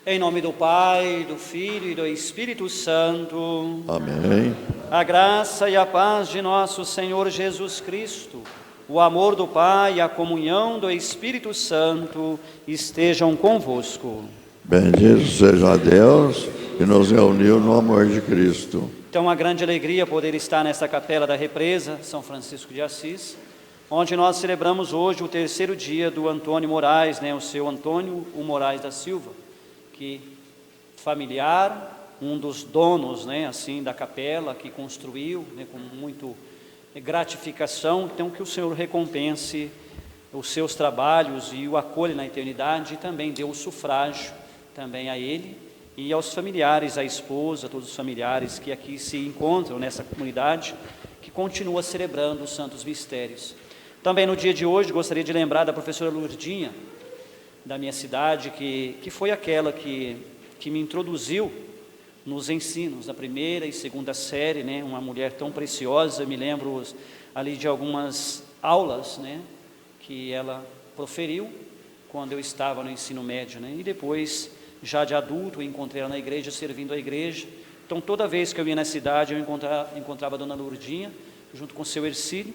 Em nome do Pai, do Filho e do Espírito Santo. Amém. A graça e a paz de nosso Senhor Jesus Cristo, o amor do Pai e a comunhão do Espírito Santo estejam convosco. Bendito seja Deus que nos reuniu no amor de Cristo. Então, uma grande alegria poder estar nesta capela da Represa, São Francisco de Assis, onde nós celebramos hoje o terceiro dia do Antônio Moraes, o seu Antônio Moraes da Silva, que familiar, um dos donos, da capela, que construiu, com muito gratificação. Então, que o Senhor recompense os seus trabalhos e o acolha na eternidade, e também dê o sufrágio também a ele e aos familiares, à esposa, a todos os familiares que aqui se encontram nessa comunidade, que continua celebrando os santos mistérios. Também no dia de hoje gostaria de lembrar da professora Lourdinha, da minha cidade, que foi aquela que me introduziu nos ensinos, na primeira e segunda série, uma mulher tão preciosa. Eu me lembro ali de algumas aulas, que ela proferiu quando eu estava no ensino médio, e depois, já de adulto, eu encontrei ela na igreja, servindo a igreja. Então, toda vez que eu ia na cidade, eu encontrava a dona Lourdinha, junto com o seu Ercílio,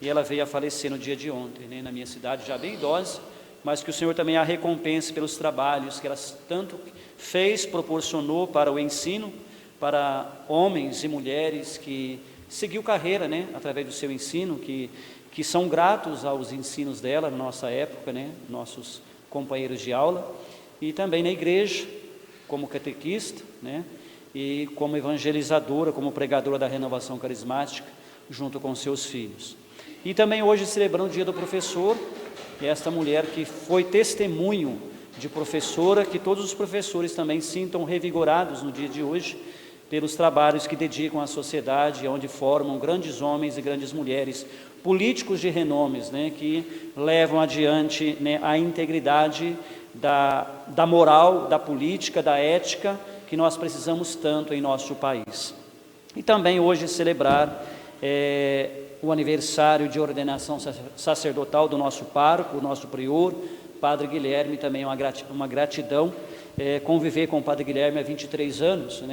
e ela veio a falecer no dia de ontem, na minha cidade, já bem idosa, mas que o Senhor também a recompense pelos trabalhos que ela tanto fez, proporcionou para o ensino, para homens e mulheres que seguiu carreira, através do seu ensino, que são gratos aos ensinos dela na nossa época, nossos companheiros de aula, e também na igreja, como catequista, e como evangelizadora, como pregadora da renovação carismática, junto com seus filhos. E também hoje celebrando o dia do professor, esta mulher que foi testemunho de professora, que todos os professores também sintam revigorados no dia de hoje, pelos trabalhos que dedicam à sociedade, onde formam grandes homens e grandes mulheres, políticos de renomes, que levam adiante a integridade da moral, da política, da ética, que nós precisamos tanto em nosso país. E também hoje celebrar o aniversário de ordenação sacerdotal do nosso pároco, o nosso prior, Padre Guilherme. Também uma gratidão, conviver com o Padre Guilherme há 23 anos,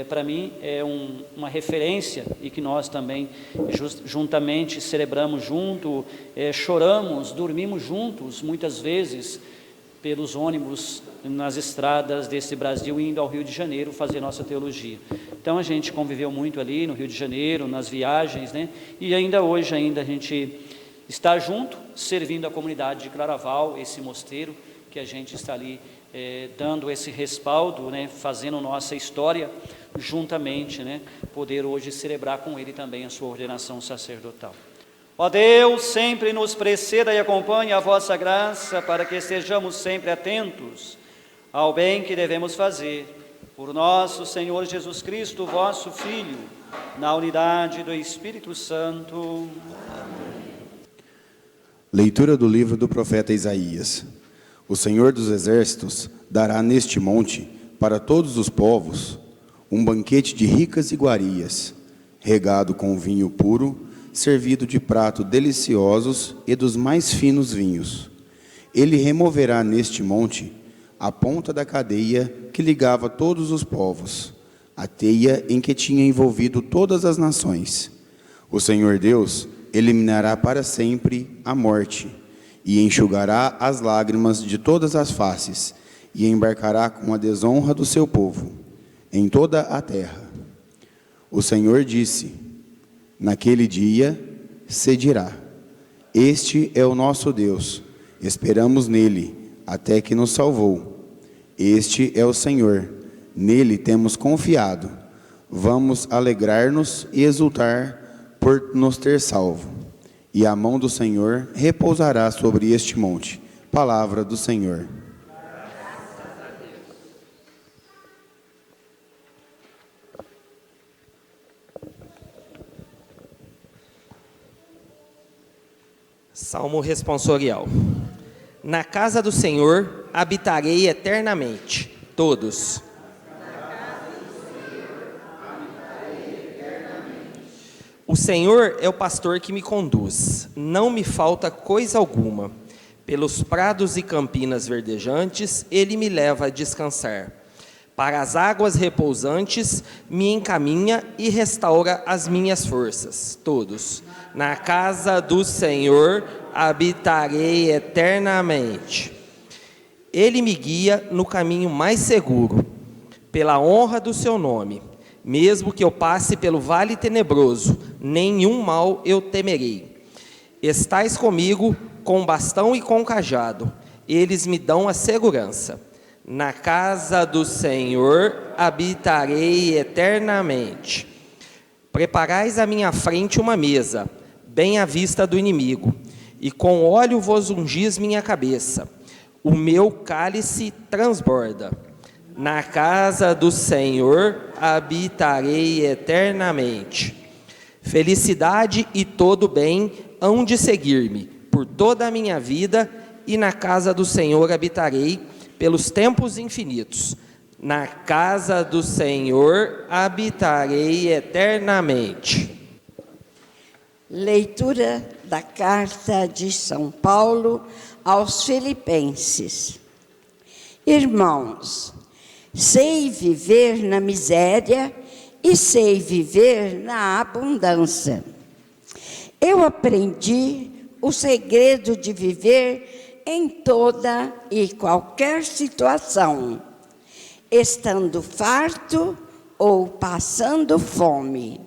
para mim é uma referência, e que nós também juntamente celebramos junto, choramos, dormimos juntos, muitas vezes, pelos ônibus nas estradas desse Brasil, indo ao Rio de Janeiro fazer nossa teologia. Então a gente conviveu muito ali no Rio de Janeiro, nas viagens, e ainda hoje a gente está junto, servindo a comunidade de Claraval, esse mosteiro que a gente está ali dando esse respaldo, fazendo nossa história juntamente, poder hoje celebrar com ele também a sua ordenação sacerdotal. Ó Deus, sempre nos preceda e acompanhe a vossa graça, para que estejamos sempre atentos ao bem que devemos fazer, por nosso Senhor Jesus Cristo, vosso Filho, na unidade do Espírito Santo. Leitura do livro do profeta Isaías. O Senhor dos Exércitos dará neste monte, para todos os povos, um banquete de ricas iguarias, regado com vinho puro, servido de pratos deliciosos e dos mais finos vinhos. Ele removerá neste monte a ponta da cadeia que ligava todos os povos, a teia em que tinha envolvido todas as nações. O Senhor Deus eliminará para sempre a morte, e enxugará as lágrimas de todas as faces, e embarcará com a desonra do seu povo em toda a terra. O Senhor disse: naquele dia se dirá: este é o nosso Deus, esperamos nele, até que nos salvou. Este é o Senhor, nele temos confiado. Vamos alegrar-nos e exultar por nos ter salvo. E a mão do Senhor repousará sobre este monte. Palavra do Senhor. Salmo responsorial. Na casa do Senhor habitarei eternamente. Todos. O Senhor é o pastor que me conduz, não me falta coisa alguma. Pelos prados e campinas verdejantes, ele me leva a descansar. Para as águas repousantes, me encaminha e restaura as minhas forças. Todos. Na casa do Senhor habitarei eternamente. Ele me guia no caminho mais seguro, pela honra do seu nome. Mesmo que eu passe pelo vale tenebroso, nenhum mal eu temerei. Estais comigo com bastão e com cajado, eles me dão a segurança. Na casa do Senhor habitarei eternamente. Preparais à minha frente uma mesa, bem à vista do inimigo, e com óleo vos ungis minha cabeça. O meu cálice transborda. Na casa do Senhor habitarei eternamente. Felicidade e todo bem hão de seguir-me por toda a minha vida, e na casa do Senhor habitarei pelos tempos infinitos. Na casa do Senhor habitarei eternamente. Leitura da carta de São Paulo aos Filipenses. Irmãos, sei viver na miséria e sei viver na abundância. Eu aprendi o segredo de viver em toda e qualquer situação, estando farto ou passando fome,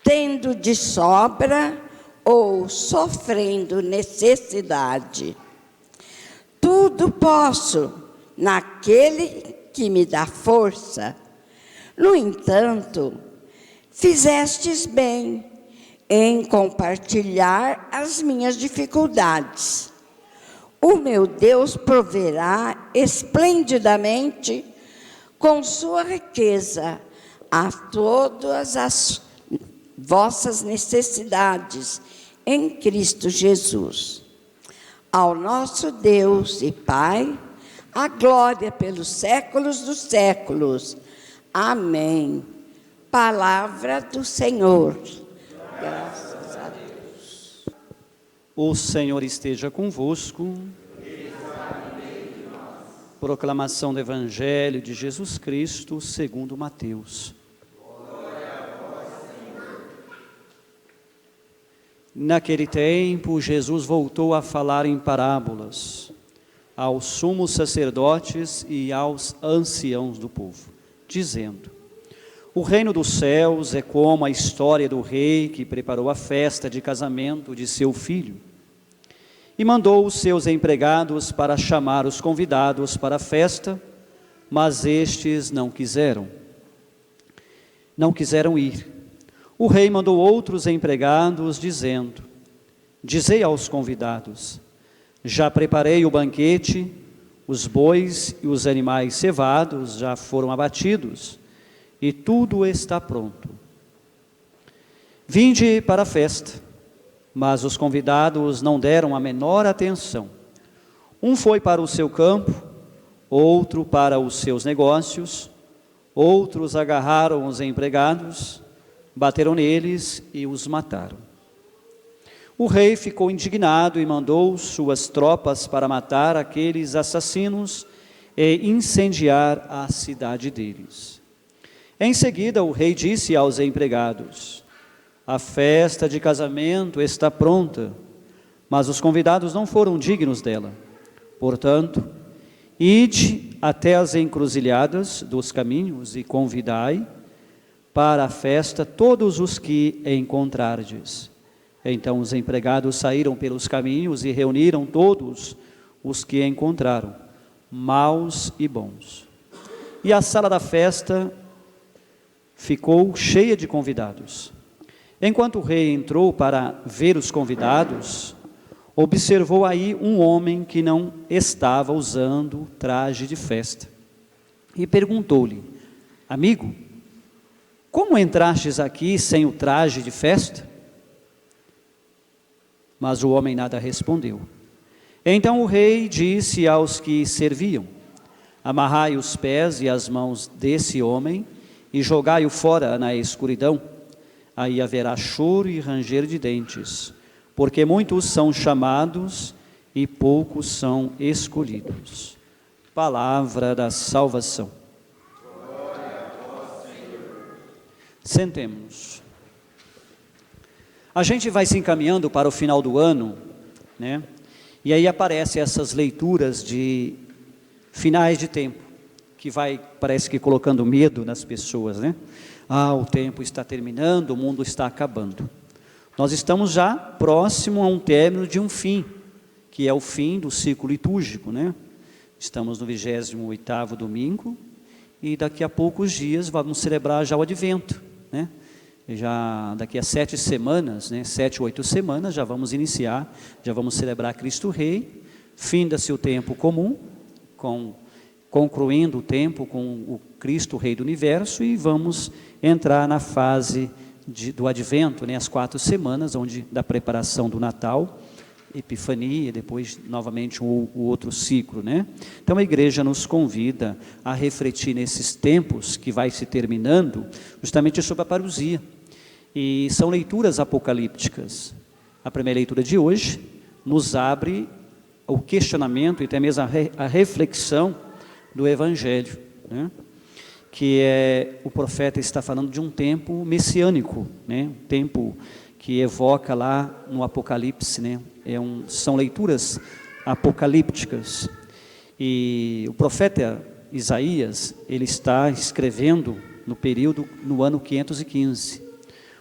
tendo de sobra ou sofrendo necessidade. Tudo posso naquele que me dá força. No entanto, fizestes bem em compartilhar as minhas dificuldades. O meu Deus proverá esplendidamente com sua riqueza a todas as vossas necessidades em Cristo Jesus. Ao nosso Deus e Pai, a glória pelos séculos dos séculos. Amém. Palavra do Senhor. Graças a Deus. O Senhor esteja convosco. Proclamação do Evangelho de Jesus Cristo segundo Mateus. Naquele tempo, Jesus voltou a falar em parábolas aos sumos sacerdotes e aos anciãos do povo, dizendo: o reino dos céus é como a história do rei que preparou a festa de casamento de seu filho e mandou os seus empregados para chamar os convidados para a festa, mas estes não quiseram ir. O rei mandou outros empregados, dizendo: dizei aos convidados: já preparei o banquete, os bois e os animais cevados já foram abatidos, e tudo está pronto. Vinde para a festa. Mas os convidados não deram a menor atenção. Um foi para o seu campo, outro para os seus negócios, outros agarraram os empregados, bateram neles e os mataram. O rei ficou indignado e mandou suas tropas para matar aqueles assassinos e incendiar a cidade deles. Em seguida, o rei disse aos empregados: a festa de casamento está pronta, mas os convidados não foram dignos dela. Portanto, ide até as encruzilhadas dos caminhos e convidai para a festa todos os que encontrardes. Então os empregados saíram pelos caminhos e reuniram todos os que encontraram, maus e bons. E a sala da festa ficou cheia de convidados. Enquanto o rei entrou para ver os convidados, observou aí um homem que não estava usando traje de festa. E perguntou-lhe: amigo, como entrastes aqui sem o traje de festa? Mas o homem nada respondeu. Então o rei disse aos que serviam: amarrai os pés e as mãos desse homem e jogai-o fora na escuridão. Aí haverá choro e ranger de dentes, porque muitos são chamados e poucos são escolhidos. Palavra da salvação. Sentemos. A gente vai se encaminhando para o final do ano, né? E aí aparecem essas leituras de finais de tempo, que vai, parece que colocando medo nas pessoas, né? O tempo está terminando, o mundo está acabando. Nós estamos já próximo a um término de um fim, que é o fim do ciclo litúrgico, né? Estamos no 28º domingo, e daqui a poucos dias vamos celebrar já o Advento, né? Já daqui a 7 semanas, né, 7, 8 semanas, já vamos iniciar, já vamos celebrar Cristo Rei, finda-se o tempo comum, concluindo o tempo com o Cristo Rei do Universo, e vamos entrar na fase do Advento, né, as 4 semanas, da preparação do Natal, Epifania, depois novamente o outro ciclo, né? Então a igreja nos convida a refletir nesses tempos que vai se terminando, justamente sobre a parousia. E são leituras apocalípticas. A primeira leitura de hoje nos abre o questionamento e até mesmo a reflexão do Evangelho, né? Que o profeta está falando de um tempo messiânico, né? Um tempo que evoca lá no Apocalipse, né? São leituras apocalípticas. E o profeta Isaías, ele está escrevendo no ano 515.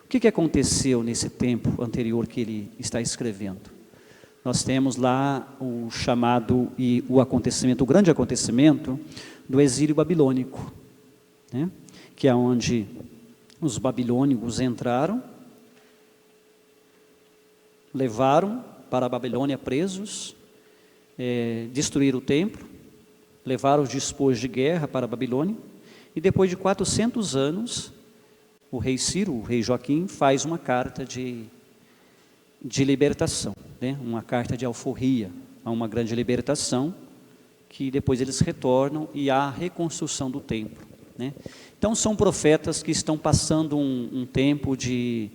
O que aconteceu nesse tempo anterior que ele está escrevendo? Nós temos lá o chamado e o grande acontecimento do exílio babilônico, né? Que é onde os babilônicos entraram, levaram para a Babilônia presos, destruíram o templo, levaram os despojos de guerra para a Babilônia, e depois de 400 anos, o rei Ciro, o rei Joaquim, faz uma carta de libertação, né? Uma carta de alforria, a uma grande libertação, que depois eles retornam e há a reconstrução do templo, né? Então são profetas que estão passando um tempo de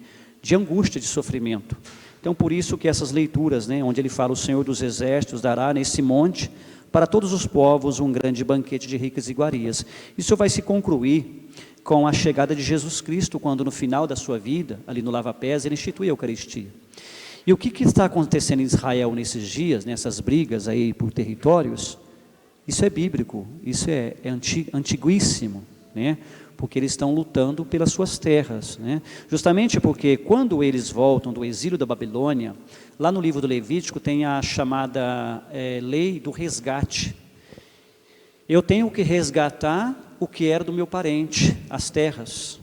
angústia, de sofrimento. Então por isso que essas leituras, né, onde ele fala: o Senhor dos Exércitos dará nesse monte para todos os povos um grande banquete de ricas iguarias. Isso vai se concluir com a chegada de Jesus Cristo, quando no final da sua vida, ali no lava-pés, ele institui a Eucaristia. E o que está acontecendo em Israel nesses dias, nessas brigas aí por territórios? Isso é bíblico, isso é antiguíssimo, né? Porque eles estão lutando pelas suas terras, né? Justamente porque quando eles voltam do exílio da Babilônia, lá no livro do Levítico tem a chamada lei do resgate. Eu tenho que resgatar o que era do meu parente, as terras.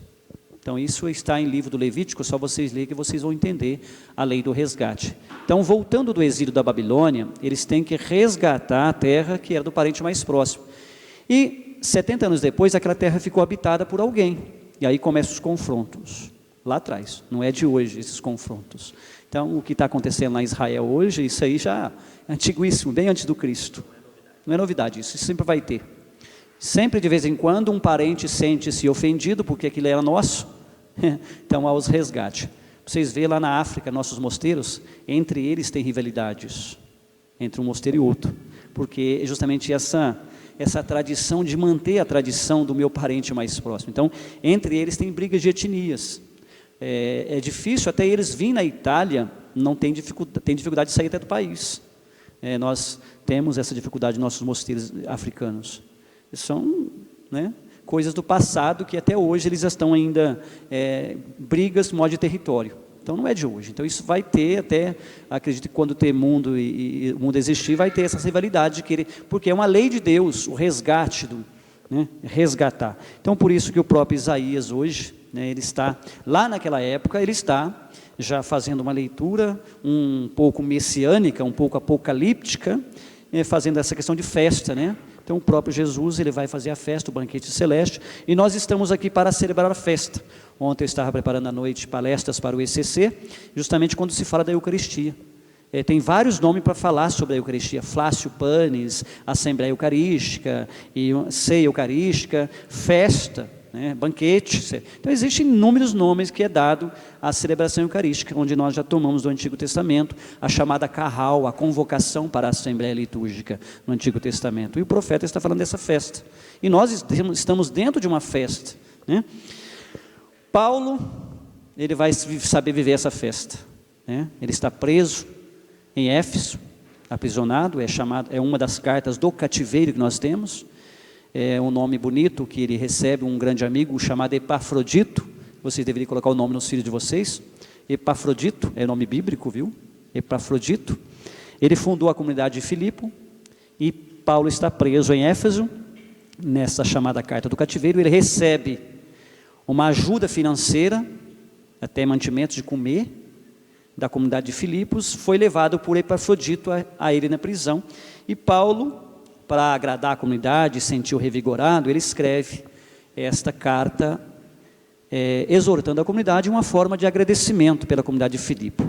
Então isso está em livro do Levítico, só vocês lerem que vocês vão entender a lei do resgate. Então, voltando do exílio da Babilônia, eles têm que resgatar a terra que era do parente mais próximo. E 70 anos depois, aquela terra ficou habitada por alguém. E aí começam os confrontos, lá atrás. Não é de hoje esses confrontos. Então, o que está acontecendo lá em Israel hoje, isso aí já é antiguíssimo, bem antes do Cristo. Não é novidade, isso sempre vai ter. Sempre, de vez em quando, um parente sente-se ofendido, porque aquilo era nosso. Então, há os resgates. Vocês veem lá na África, nossos mosteiros, entre eles tem rivalidades, entre um mosteiro e outro. Porque é justamente essa tradição de manter a tradição do meu parente mais próximo. Então, entre eles tem brigas de etnias. É difícil, até eles virem na Itália, tem dificuldade de sair até do país. Nós temos essa dificuldade em nossos mosteiros africanos. São, né, coisas do passado que até hoje eles estão ainda brigas no modo de território. Então não é de hoje. Então isso vai ter até, acredito que quando ter mundo e o mundo existir, vai ter essa rivalidade, porque é uma lei de Deus, o resgate, resgatar. Então por isso que o próprio Isaías hoje, né, ele está, lá naquela época, ele está já fazendo uma leitura um pouco messiânica, um pouco apocalíptica, fazendo essa questão de festa, né? Então o próprio Jesus, ele vai fazer a festa, o banquete celeste, e nós estamos aqui para celebrar a festa. Ontem eu estava preparando à noite palestras para o ECC, justamente quando se fala da Eucaristia. Tem vários nomes para falar sobre a Eucaristia: Flácio Panis, Assembleia Eucarística, e Ceia Eucarística, festa, né? Banquete. Então, existem inúmeros nomes que é dado à celebração eucarística, onde nós já tomamos do Antigo Testamento a chamada carral, a convocação para a Assembleia Litúrgica no Antigo Testamento. E o profeta está falando dessa festa. E nós estamos dentro de uma festa, né? Paulo, ele vai saber viver essa festa, né? Ele está preso em Éfeso, aprisionado, é uma das cartas do cativeiro que nós temos. É um nome bonito que ele recebe, um grande amigo chamado Epafrodito. Vocês deveriam colocar o nome nos filhos de vocês. Epafrodito, é nome bíblico, viu? Epafrodito. Ele fundou a comunidade de Filipe, e Paulo está preso em Éfeso, nessa chamada carta do cativeiro. Ele recebe uma ajuda financeira, até mantimentos de comer, da comunidade de Filipos. Foi levado por Epafrodito a ele na prisão. E Paulo, para agradar a comunidade, sentiu revigorado, ele escreve esta carta, exortando a comunidade, uma forma de agradecimento pela comunidade de Filipe.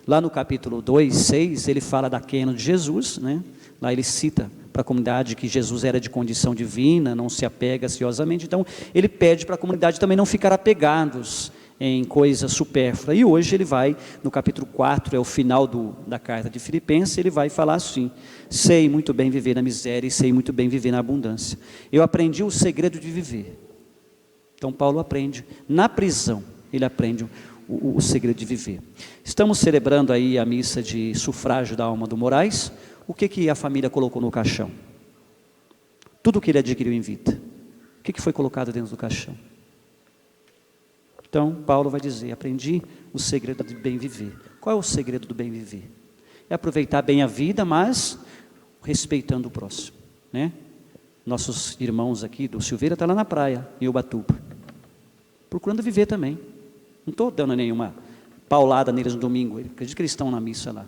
Lá no capítulo 2, 6, ele fala da quena de Jesus, né? Lá ele cita para a comunidade que Jesus era de condição divina, não se apega ansiosamente. Então, ele pede para a comunidade também não ficar apegados em coisa supérflua. E hoje ele vai, no capítulo 4, é o final da carta de Filipenses, ele vai falar assim: sei muito bem viver na miséria e sei muito bem viver na abundância. Eu aprendi o segredo de viver. Então Paulo aprende, na prisão, ele aprende o segredo de viver. Estamos celebrando aí a missa de sufrágio da alma do Moraes. O que a família colocou no caixão? Tudo o que ele adquiriu em vida. O que foi colocado dentro do caixão? Então, Paulo vai dizer: aprendi o segredo do bem viver. Qual é o segredo do bem viver? É aproveitar bem a vida, mas respeitando o próximo, né? Nossos irmãos aqui do Silveira estão lá na praia, em Ubatuba, procurando viver também. Não estou dando nenhuma paulada neles no domingo, eu acredito que eles estão na missa lá.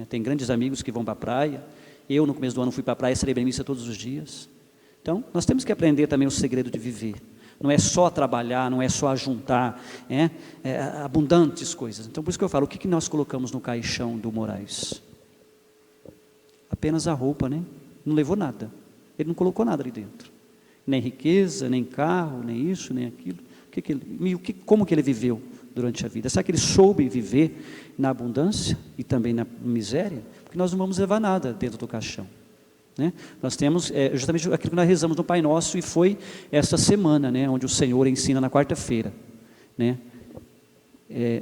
Tem grandes amigos que vão para a praia. Eu, no começo do ano, fui para a praia, celebrei missa todos os dias. Então, nós temos que aprender também o segredo de viver. Não é só trabalhar, não é só juntar abundantes coisas. Então, por isso que eu falo, o que nós colocamos no caixão do Moraes? Apenas a roupa, né? Não levou nada. Ele não colocou nada ali dentro. Nem riqueza, nem carro, nem isso, nem aquilo. Como que ele viveu durante a vida? Será que ele soube viver na abundância e também na miséria? Porque nós não vamos levar nada dentro do caixão, né? Nós temos justamente aquilo que nós rezamos no Pai Nosso, e foi esta semana, né, onde o Senhor ensina na quarta-feira, né?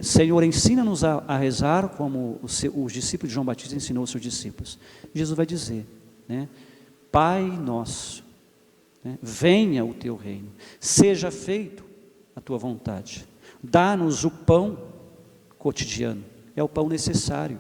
Senhor, ensina-nos a rezar como os discípulos de João Batista ensinou aos seus discípulos. Jesus vai dizer, né, Pai Nosso, né, venha o teu reino, seja feito a tua vontade, dá-nos o pão cotidiano, é o pão necessário,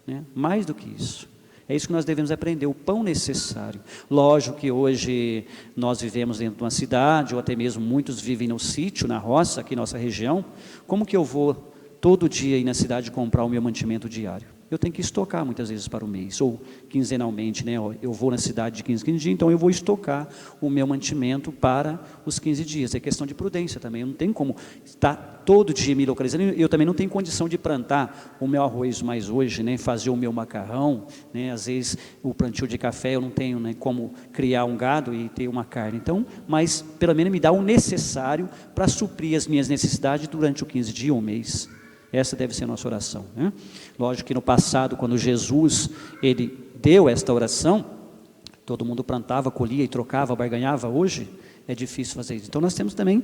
né? Mais do que isso, é isso que nós devemos aprender, o pão necessário. Lógico que hoje nós vivemos dentro de uma cidade, ou até mesmo muitos vivem no sítio, na roça, aqui na nossa região. Como que eu vou todo dia ir na cidade comprar o meu mantimento diário? Eu tenho que estocar muitas vezes para o mês, ou quinzenalmente, né? Eu vou na cidade de 15 dias, então eu vou estocar o meu mantimento para os 15 dias. É questão de prudência também. Eu não tenho como estar todo dia me localizando. Eu também não tenho condição de plantar o meu arroz mais hoje, né? Fazer o meu macarrão, né? Às vezes o plantio de café eu não tenho, né, como criar um gado e ter uma carne. Então, mas pelo menos me dá o necessário para suprir as minhas necessidades durante o 15 dias ou um mês. Essa deve ser a nossa oração, né? Lógico que no passado, quando Jesus ele deu esta oração, todo mundo plantava, colhia e trocava, barganhava. Hoje é difícil fazer isso. Então nós temos também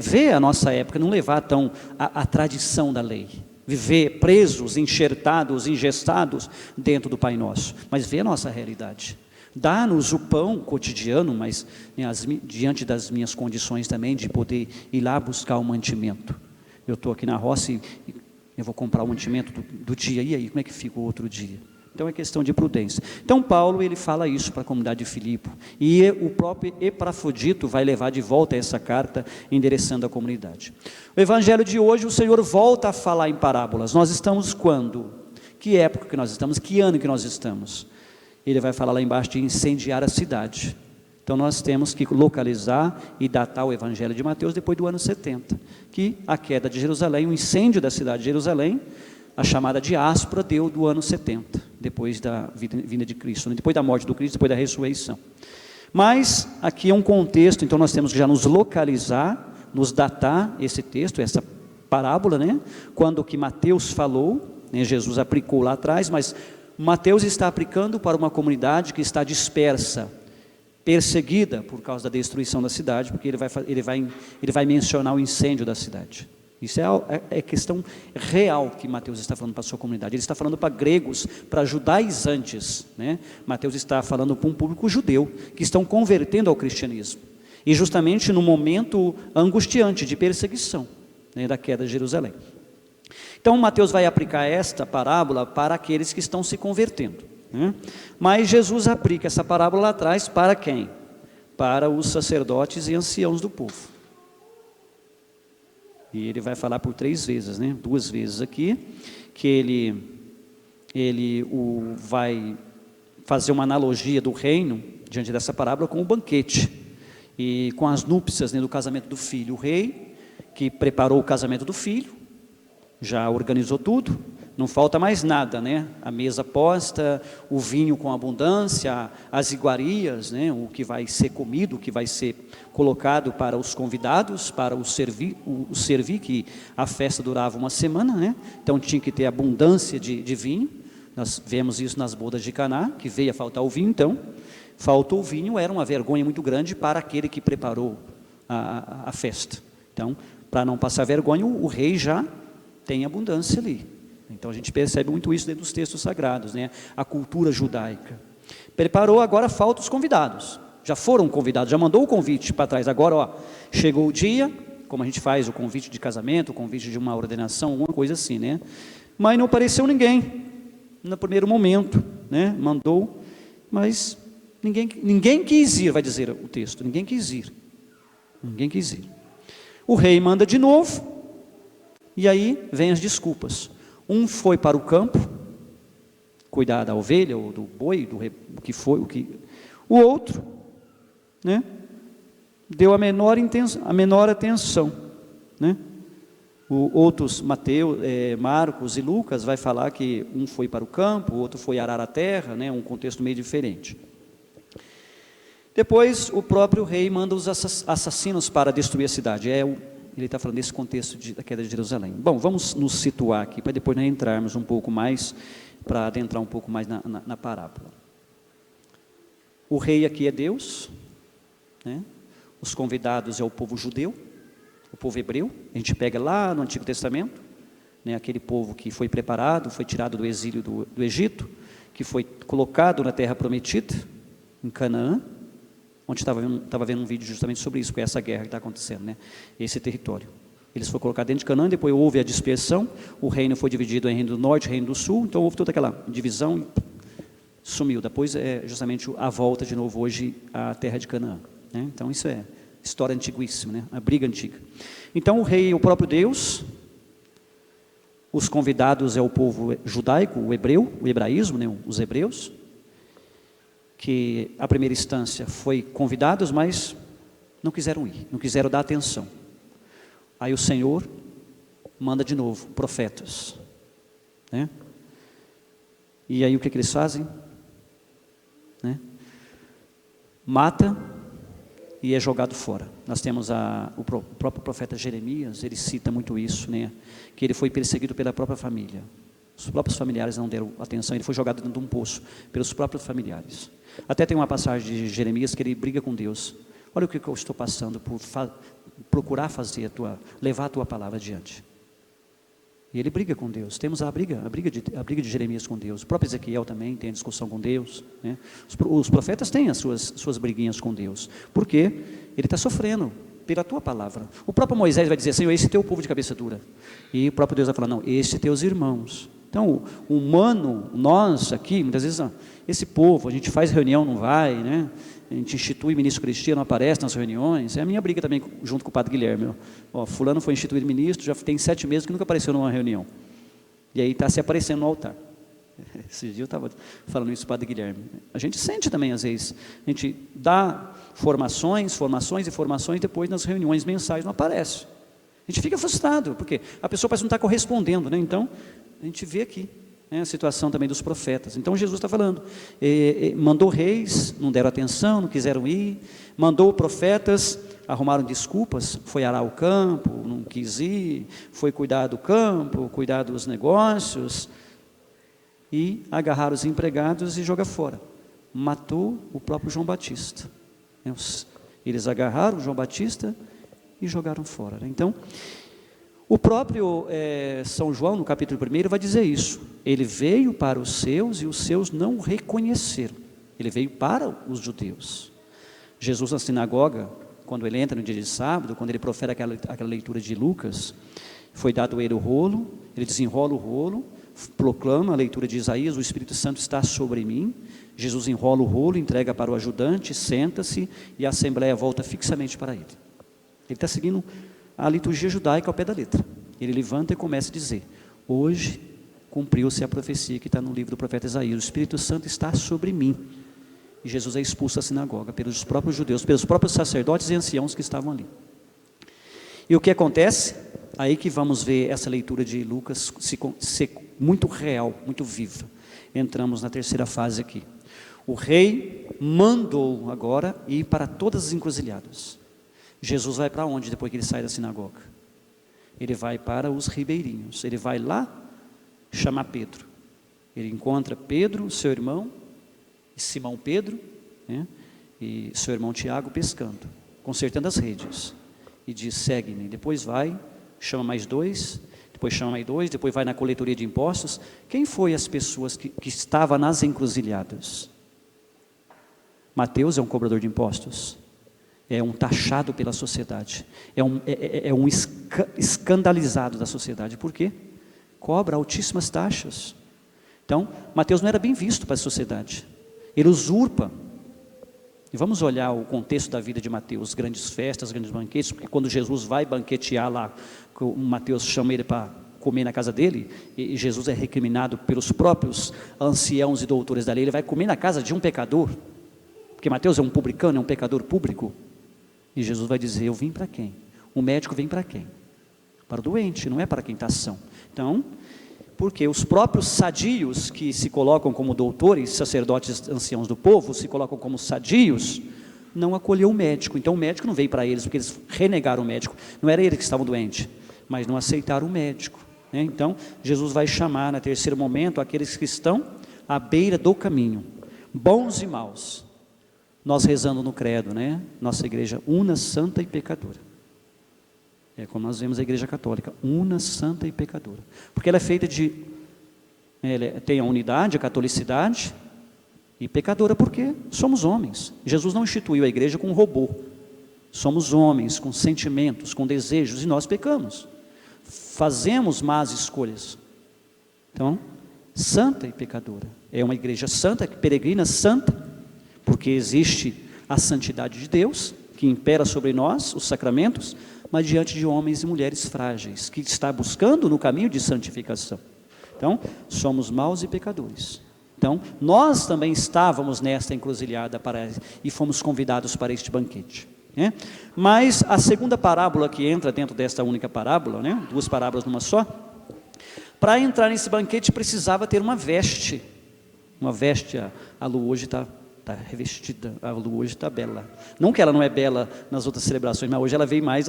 ver a nossa época, não levar tão a tradição da lei, viver presos, enxertados, engessados dentro do Pai Nosso, mas ver a nossa realidade. Dá-nos o pão cotidiano, mas diante das minhas condições também de poder ir lá buscar o mantimento. Eu estou aqui na roça e eu vou comprar o mantimento do dia, e aí, como é que fica o outro dia? Então é questão de prudência. Então Paulo, ele fala isso para a comunidade de Filipe, e o próprio Epafrodito vai levar de volta essa carta, endereçando a comunidade. O evangelho de hoje, o Senhor volta a falar em parábolas. Nós estamos quando? Que época que nós estamos? Que ano que nós estamos? Ele vai falar lá embaixo de incendiar a cidade. Então nós temos que localizar e datar o evangelho de Mateus depois do ano 70, que a queda de Jerusalém, o incêndio da cidade de Jerusalém, a chamada diáspora, deu do ano 70, depois da vinda de Cristo, né? Depois da morte do Cristo, depois da ressurreição. Mas aqui é um contexto, então nós temos que já nos localizar, nos datar esse texto, essa parábola, né? Quando que Mateus falou, né? Jesus aplicou lá atrás, mas Mateus está aplicando para uma comunidade que está dispersa, perseguida por causa da destruição da cidade, porque ele vai mencionar o incêndio da cidade. Isso é questão real que Mateus está falando para a sua comunidade. Ele está falando para gregos, para judaizantes, né? Mateus está falando para um público judeu, que estão convertendo ao cristianismo. E justamente no momento angustiante de perseguição, né, da queda de Jerusalém. Então Mateus vai aplicar esta parábola para aqueles que estão se convertendo, né? Mas Jesus aplica essa parábola lá atrás para quem? Para os sacerdotes e anciãos do povo. E ele vai falar por 3 vezes, né? 2 vezes aqui, que ele vai fazer uma analogia do reino, diante dessa parábola, com o banquete, e com as núpcias, né, do casamento do filho. O rei, que preparou o casamento do filho, já organizou tudo, não falta mais nada, né? A mesa posta, o vinho com abundância, as iguarias, né? O que vai ser comido, o que vai ser colocado para os convidados, para o servir, que a festa durava 1 semana, né? Então tinha que ter abundância de vinho. Nós vemos isso nas bodas de Caná, que veio a faltar o vinho. Então faltou o vinho, era uma vergonha muito grande para aquele que preparou a festa. Então, para não passar vergonha, o rei já tem abundância ali. Então a gente percebe muito isso dentro dos textos sagrados, né? A cultura judaica. Preparou, agora falta os convidados. Já foram convidados, já mandou o convite para trás. Agora, ó, chegou o dia, como a gente faz o convite de casamento, o convite de uma ordenação, alguma coisa assim, né? Mas não apareceu ninguém no primeiro momento, né? Mandou, mas ninguém quis ir, vai dizer o texto. Ninguém quis ir. Ninguém quis ir. O rei manda de novo, e aí vem as desculpas. Um foi para o campo, cuidar da ovelha ou do boi, o que foi, o outro, né, deu a menor atenção, né? Outros, Mateus, Marcos e Lucas, vai falar que um foi para o campo, o outro foi arar a terra, né, um contexto meio diferente. Depois o próprio rei manda os assassinos para destruir a cidade. Ele está falando desse contexto da queda de Jerusalém. Bom, vamos nos situar aqui, para depois nós entrarmos um pouco mais, para adentrar um pouco mais na parábola. O rei aqui é Deus, né? Os convidados é o povo judeu, o povo hebreu. A gente pega lá no Antigo Testamento, né, aquele povo que foi preparado, foi tirado do exílio do Egito, que foi colocado na terra prometida, em Canaã, onde estava vendo um vídeo justamente sobre isso, com essa guerra que está acontecendo, né? Esse território. Eles foram colocados dentro de Canaã, depois houve a dispersão, o reino foi dividido em reino do norte e reino do sul, então houve toda aquela divisão e sumiu. Depois é justamente a volta de novo hoje à terra de Canaã, né? Então isso é história antiguíssima, né? A briga antiga. Então o rei é o próprio Deus, os convidados é o povo judaico, o hebraísmo, né? Os hebreus, que à primeira instância foi convidados, mas não quiseram ir, não quiseram dar atenção. Aí o Senhor manda de novo profetas, né? E aí o que eles fazem? Né? Mata e é jogado fora. Nós temos o próprio profeta Jeremias, ele cita muito isso, né? Que ele foi perseguido pela própria família. Os próprios familiares não deram atenção, ele foi jogado dentro de um poço pelos próprios familiares. Até tem uma passagem de Jeremias que ele briga com Deus. Olha o que eu estou passando por procurar fazer levar a tua palavra adiante. E ele briga com Deus. Temos a briga de Jeremias com Deus. O próprio Ezequiel também tem a discussão com Deus, né? Os profetas têm as suas briguinhas com Deus. Por quê? Ele está sofrendo pela tua palavra. O próprio Moisés vai dizer, Senhor, esse teu povo de cabeça dura. E o próprio Deus vai falar, não, esse teus irmãos. Então, o humano, nós aqui, muitas vezes, esse povo, a gente faz reunião, não vai, né? A gente institui ministro cristiano, não aparece nas reuniões. É a minha briga também junto com o padre Guilherme. Fulano foi instituído ministro, já tem 7 meses que nunca apareceu numa reunião. E aí está se aparecendo no altar. Esse dia eu estava falando isso para o padre Guilherme. A gente sente também, às vezes, a gente dá formações, depois nas reuniões mensais não aparece. A gente fica frustrado, porque a pessoa parece não estar correspondendo, né? Então, a gente vê aqui, A situação também dos profetas. Então Jesus está falando, mandou reis, não deram atenção, não quiseram ir, mandou profetas, arrumaram desculpas, foi arar o campo, não quis ir, foi cuidar do campo, cuidar dos negócios, e agarraram os empregados e jogaram fora. Matou o próprio João Batista. Eles agarraram o João Batista e jogaram fora. Então, o próprio São João, no capítulo 1, vai dizer isso. Ele veio para os seus e os seus não o reconheceram. Ele veio para os judeus. Jesus na sinagoga, quando ele entra no dia de sábado, quando ele profere aquela leitura de Lucas, foi dado a ele o rolo, ele desenrola o rolo, proclama a leitura de Isaías, o Espírito Santo está sobre mim. Jesus enrola o rolo, entrega para o ajudante, senta-se e a assembleia volta fixamente para ele. Ele está seguindo a liturgia judaica ao pé da letra. Ele levanta e começa a dizer: hoje cumpriu-se a profecia que está no livro do profeta Isaías, o Espírito Santo está sobre mim. E Jesus é expulso da sinagoga pelos próprios judeus, pelos próprios sacerdotes e anciãos que estavam ali. E o que acontece? Aí que vamos ver essa leitura de Lucas ser muito real, muito viva. Entramos na terceira fase aqui. O rei mandou agora ir para todas as encruzilhadas. Jesus vai para onde depois que ele sai da sinagoga? Ele vai para os ribeirinhos, ele vai lá chamar Pedro. Ele encontra Pedro, seu irmão, e Simão Pedro, e seu irmão Tiago pescando, consertando as redes. E diz: segue-me. Depois vai, chama mais dois, depois chama mais dois, depois vai na coletoria de impostos. Quem foi as pessoas que estavam nas encruzilhadas? Mateus é um cobrador de impostos. É um taxado pela sociedade, é um escandalizado da sociedade. Por quê? Cobra altíssimas taxas. Então, Mateus não era bem visto para a sociedade, ele usurpa. E vamos olhar o contexto da vida de Mateus, grandes festas, grandes banquetes, porque quando Jesus vai banquetear lá, Mateus chama ele para comer na casa dele, e Jesus é recriminado pelos próprios anciãos e doutores da lei, ele vai comer na casa de um pecador, porque Mateus é um publicano, é um pecador público. E Jesus vai dizer: eu vim para quem? O médico vem para quem? Para o doente, não é para quem está são. Então, porque os próprios sadios que se colocam como doutores, sacerdotes anciãos do povo, se colocam como sadios, não acolheu o médico. Então o médico não veio para eles, porque eles renegaram o médico. Não era eles que estavam doentes, mas não aceitaram o médico. Então Jesus vai chamar, no terceiro momento, aqueles que estão à beira do caminho, bons e maus. Nós rezando no credo, nossa igreja una, santa e pecadora. É como nós vemos a igreja católica, una, santa e pecadora. Porque ela é feita tem a unidade, a catolicidade, e pecadora porque somos homens. Jesus não instituiu a igreja com um robô. Somos homens, com sentimentos, com desejos, e nós pecamos. Fazemos más escolhas. Então, santa e pecadora. É uma igreja santa, que peregrina santa, porque existe a santidade de Deus, que impera sobre nós, os sacramentos, mas diante de homens e mulheres frágeis, que está buscando no caminho de santificação. Então, somos maus e pecadores. Então, nós também estávamos nesta encruzilhada e fomos convidados para este banquete. Mas a segunda parábola que entra dentro desta única parábola, duas parábolas numa só, para entrar nesse banquete precisava ter uma veste. Uma veste, a lua hoje está revestida, a lua hoje está bela. Não que ela não é bela nas outras celebrações, mas hoje ela veio mais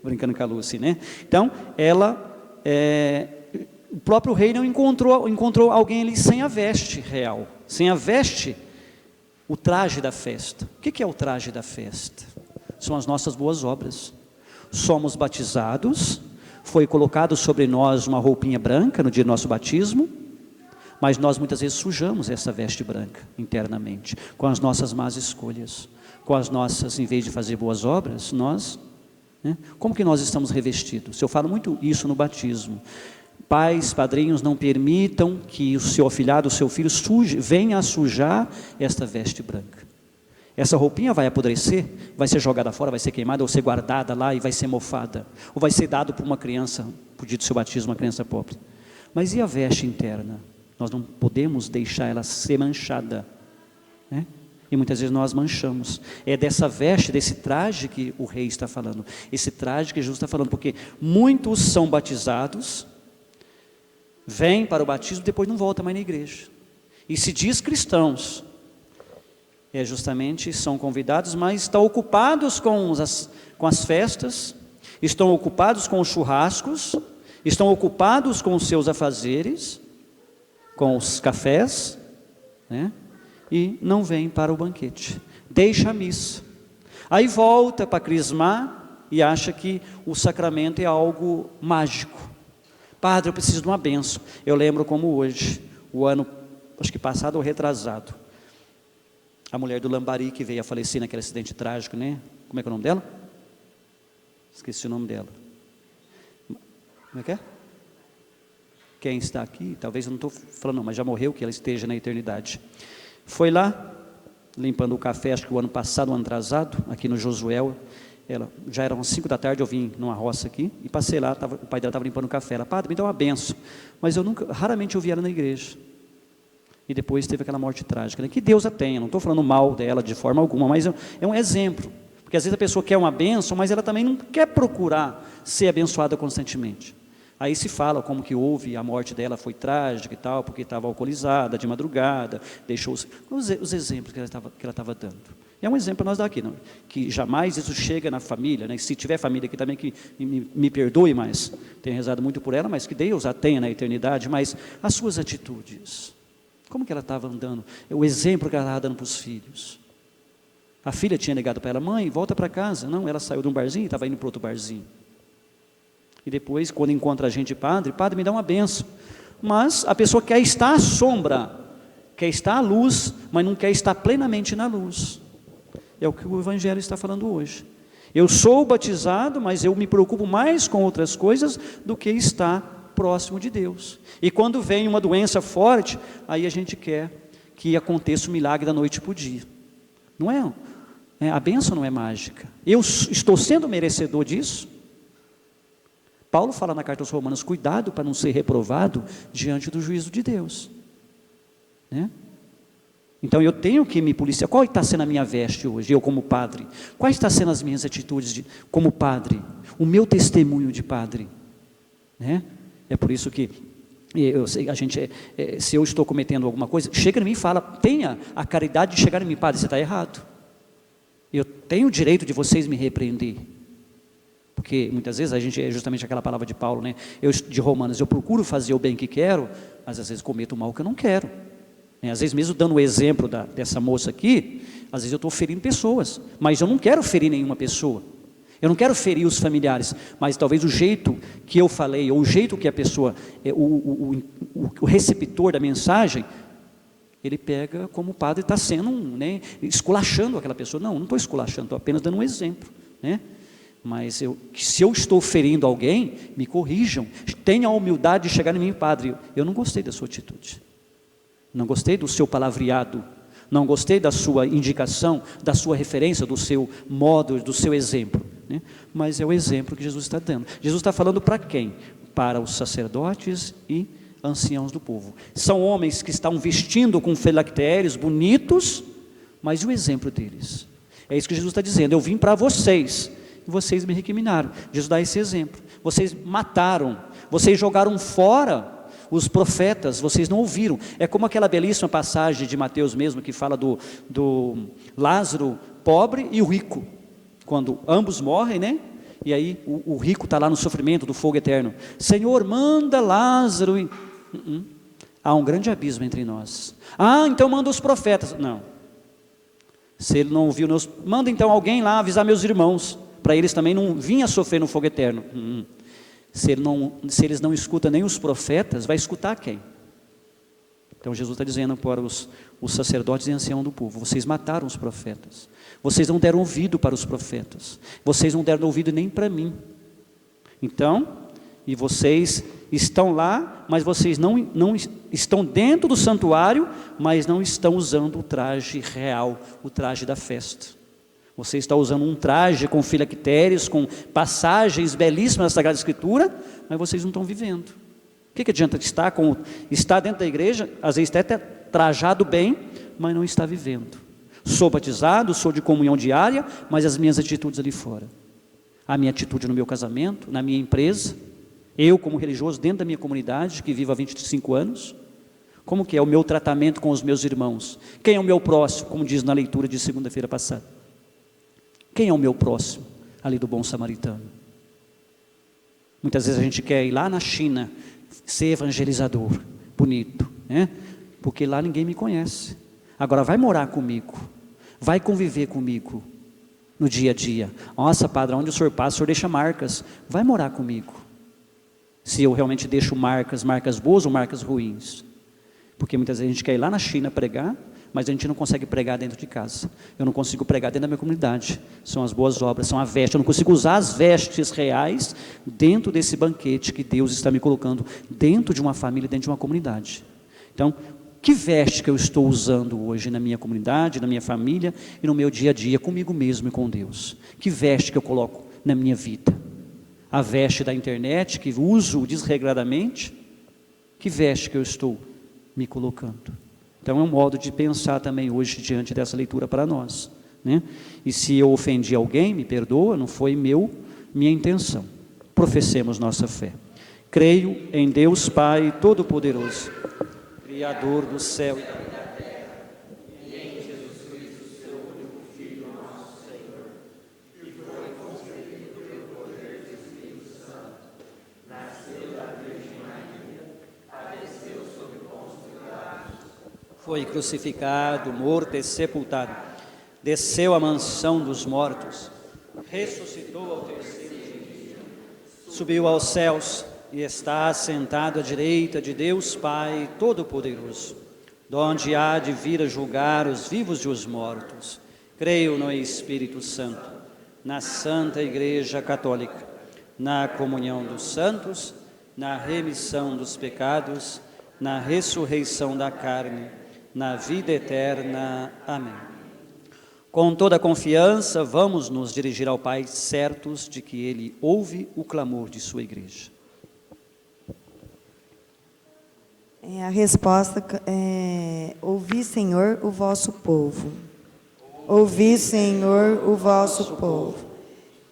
brincando com a lua assim, Então, o próprio rei não encontrou alguém ali sem a veste real, sem a veste, o traje da festa. O que é o traje da festa? São as nossas boas obras. Somos batizados, foi colocado sobre nós uma roupinha branca no dia do nosso batismo, mas nós muitas vezes sujamos essa veste branca internamente, com as nossas más escolhas, com as nossas, em vez de fazer boas obras, como que nós estamos revestidos? Eu falo muito isso no batismo. Pais, padrinhos, não permitam que o seu afilhado, o seu filho venha a sujar esta veste branca. Essa roupinha vai apodrecer, vai ser jogada fora, vai ser queimada, ou ser guardada lá e vai ser mofada, ou vai ser dado para uma criança, por dia do seu batismo, uma criança pobre. Mas e a veste interna? Nós não podemos deixar ela ser manchada, E muitas vezes nós manchamos. É dessa veste, desse traje que o rei está falando, esse traje que Jesus está falando, porque muitos são batizados, vem para o batismo, depois não volta mais na igreja. E se diz cristãos, justamente são convidados, mas estão ocupados com as festas, estão ocupados com os churrascos, estão ocupados com os seus afazeres, com os cafés, né? E não vem para o banquete, deixa a missa, aí volta para crismar e acha que o sacramento é algo mágico. Padre, eu preciso de uma bênção. Eu lembro como hoje, o ano, acho que passado ou retrasado, a mulher do Lambari que veio a falecer naquele acidente trágico, né? Como é que é o nome dela? Esqueci o nome dela. Como é que é? Quem está aqui, talvez eu não estou falando não, mas já morreu, que ela esteja na eternidade. Foi lá, limpando o café, acho que o ano passado, o ano atrasado, aqui no Josuel. Já eram 5 da tarde, eu vim numa roça aqui, e passei lá, o pai dela estava limpando o café. Ela, padre, me dá uma benção. Mas raramente eu vi ela na igreja. E depois teve aquela morte trágica, né? Que Deus a tenha, não estou falando mal dela de forma alguma, mas é um exemplo. Porque às vezes a pessoa quer uma bênção, mas ela também não quer procurar ser abençoada constantemente. Aí se fala como que houve, a morte dela foi trágica e tal, porque estava alcoolizada, de madrugada, deixou os exemplos que ela estava dando. É um exemplo para nós dar aqui, não? Que jamais isso chega na família, né? Se tiver família aqui também, que me perdoe, mas tenho rezado muito por ela, mas que Deus a tenha na eternidade, mas as suas atitudes, como que ela estava andando? O exemplo que ela estava dando para os filhos. A filha tinha negado para ela, mãe, volta para casa. Não, ela saiu de um barzinho e estava indo para outro barzinho. E depois, quando encontra a gente, padre, me dá uma benção. Mas a pessoa quer estar à sombra, quer estar à luz, mas não quer estar plenamente na luz. É o que o Evangelho está falando hoje. Eu sou batizado, mas eu me preocupo mais com outras coisas do que estar próximo de Deus. E quando vem uma doença forte, aí a gente quer que aconteça o milagre da noite para o dia. Não é? A bênção não é mágica. Eu estou sendo merecedor disso? Paulo fala na carta aos Romanos, cuidado para não ser reprovado diante do juízo de Deus, né? Então eu tenho que me policiar. Qual está sendo a minha veste hoje, eu como padre? Quais estão sendo as minhas atitudes como padre? O meu testemunho de padre, né? É por isso que se eu estou cometendo alguma coisa, chega em mim e fala, tenha a caridade de chegar em mim, padre, você está errado. Eu tenho o direito de vocês me repreender. Porque muitas vezes a gente, é justamente aquela palavra de Paulo, né? De Romanos, eu procuro fazer o bem que quero, mas às vezes cometo o mal que eu não quero. Às vezes mesmo dando o exemplo dessa moça aqui, às vezes eu estou ferindo pessoas, mas eu não quero ferir nenhuma pessoa. Eu não quero ferir os familiares, mas talvez o jeito que eu falei, ou o jeito que a pessoa, o receptor da mensagem, ele pega como o padre está sendo, né, esculachando aquela pessoa. Não estou esculachando, estou apenas dando um exemplo, né? Mas se eu estou ferindo alguém, me corrijam, tenha a humildade de chegar em mim, padre, eu não gostei da sua atitude, não gostei do seu palavreado, não gostei da sua indicação, da sua referência, do seu modo, do seu exemplo, né? Mas é o exemplo que Jesus está dando. Jesus está falando para quem? Para os sacerdotes e anciãos do povo. São homens que estão vestindo com filactérios bonitos, mas e o exemplo deles? É isso que Jesus está dizendo, eu vim para vocês, e vocês me recriminaram. Jesus dá esse exemplo, vocês mataram, vocês jogaram fora os profetas, vocês não ouviram. É como aquela belíssima passagem de Mateus mesmo, que fala do Lázaro pobre e o rico, quando ambos morrem, né? E aí o rico está lá no sofrimento do fogo eterno. Senhor, manda Lázaro. Há um grande abismo entre nós. Então manda os profetas. Não. Se ele não ouviu, manda então alguém lá avisar meus irmãos, para eles também não virem a sofrer no fogo eterno. Se eles não escutam nem os profetas, vai escutar quem? Então Jesus está dizendo para os sacerdotes e anciãos do povo, vocês mataram os profetas, vocês não deram ouvido para os profetas, vocês não deram ouvido nem para mim. Então, e vocês estão lá, mas vocês não estão dentro do santuário, mas não estão usando o traje real, o traje da festa. Você está usando um traje com filactérios, com passagens belíssimas da Sagrada Escritura, mas vocês não estão vivendo. O que adianta estar dentro da igreja, às vezes até trajado bem, mas não está vivendo. Sou batizado, sou de comunhão diária, mas as minhas atitudes ali fora. A minha atitude no meu casamento, na minha empresa, Eu, como religioso, dentro da minha comunidade, que vivo há 25 anos, como que é o meu tratamento com os meus irmãos? Quem é o meu próximo, como diz na leitura de segunda-feira passada? Quem é o meu próximo? Ali do bom samaritano. Muitas vezes a gente quer ir lá na China, ser evangelizador, bonito, né? Porque lá ninguém me conhece. Agora vai morar comigo, vai conviver comigo no dia a dia. Nossa, padre, onde o senhor passa, o senhor deixa marcas. Vai morar comigo. Se eu realmente deixo marcas boas ou marcas ruins. Porque muitas vezes a gente quer ir lá na China pregar, mas a gente não consegue pregar dentro de casa. Eu não consigo pregar dentro da minha comunidade. São as boas obras, são a veste. Eu não consigo usar as vestes reais dentro desse banquete que Deus está me colocando dentro de uma família, dentro de uma comunidade. Então, que veste que eu estou usando hoje na minha comunidade, na minha família e no meu dia a dia, comigo mesmo e com Deus? Que veste que eu coloco na minha vida? A veste da internet, que uso desregradamente? Que veste que eu estou me colocando? Então é um modo de pensar também hoje diante dessa leitura para nós, né? E se eu ofendi alguém, me perdoa, não foi minha intenção. Professemos nossa fé. Creio em Deus Pai Todo-Poderoso, Criador do céu e da terra, e em Jesus Cristo, seu único Filho, nosso Senhor, que foi concebido pelo poder do Espírito Santo, nasceu da Virgem Maria, padeceu sob Pôncio Pilatos, foi crucificado, morto e sepultado, desceu à mansão dos mortos, ressuscitou ao terceiro dia, subiu aos céus e está assentado à direita de Deus Pai Todo-Poderoso, donde há de vir a julgar os vivos e os mortos. Creio no Espírito Santo, na Santa Igreja Católica, na comunhão dos santos, na remissão dos pecados, na ressurreição da carne, na vida eterna. Amém. Com toda a confiança, vamos nos dirigir ao Pai, certos de que Ele ouve o clamor de sua igreja. A resposta é: ouvi, Senhor, o vosso povo. Ouvi, Senhor, o vosso povo.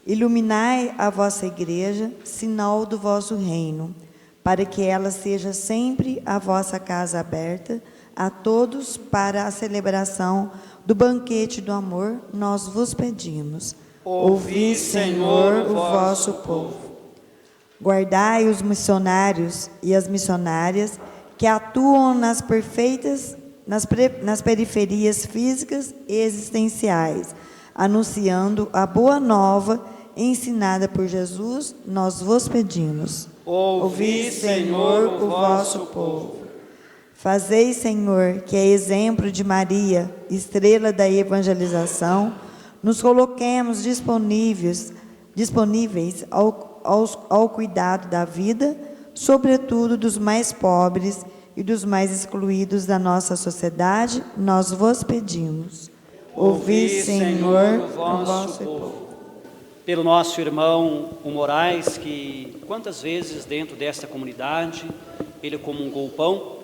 Iluminai a vossa igreja, sinal do vosso reino, para que ela seja sempre a vossa casa aberta a todos para a celebração do banquete do amor, nós vos pedimos. Ouvi, Senhor, o vosso povo. Guardai os missionários e as missionárias que atuam nas periferias físicas e existenciais, anunciando a boa nova ensinada por Jesus, nós vos pedimos. Ouvi, Senhor, o vosso povo. Fazei, Senhor, que é exemplo de Maria, estrela da evangelização, nos coloquemos disponíveis ao cuidado da vida, sobretudo dos mais pobres e dos mais excluídos da nossa sociedade, nós vos pedimos. Ouvi, Senhor, o vosso povo. Pelo nosso irmão o Moraes, que quantas vezes dentro desta comunidade, ele comungou o pão,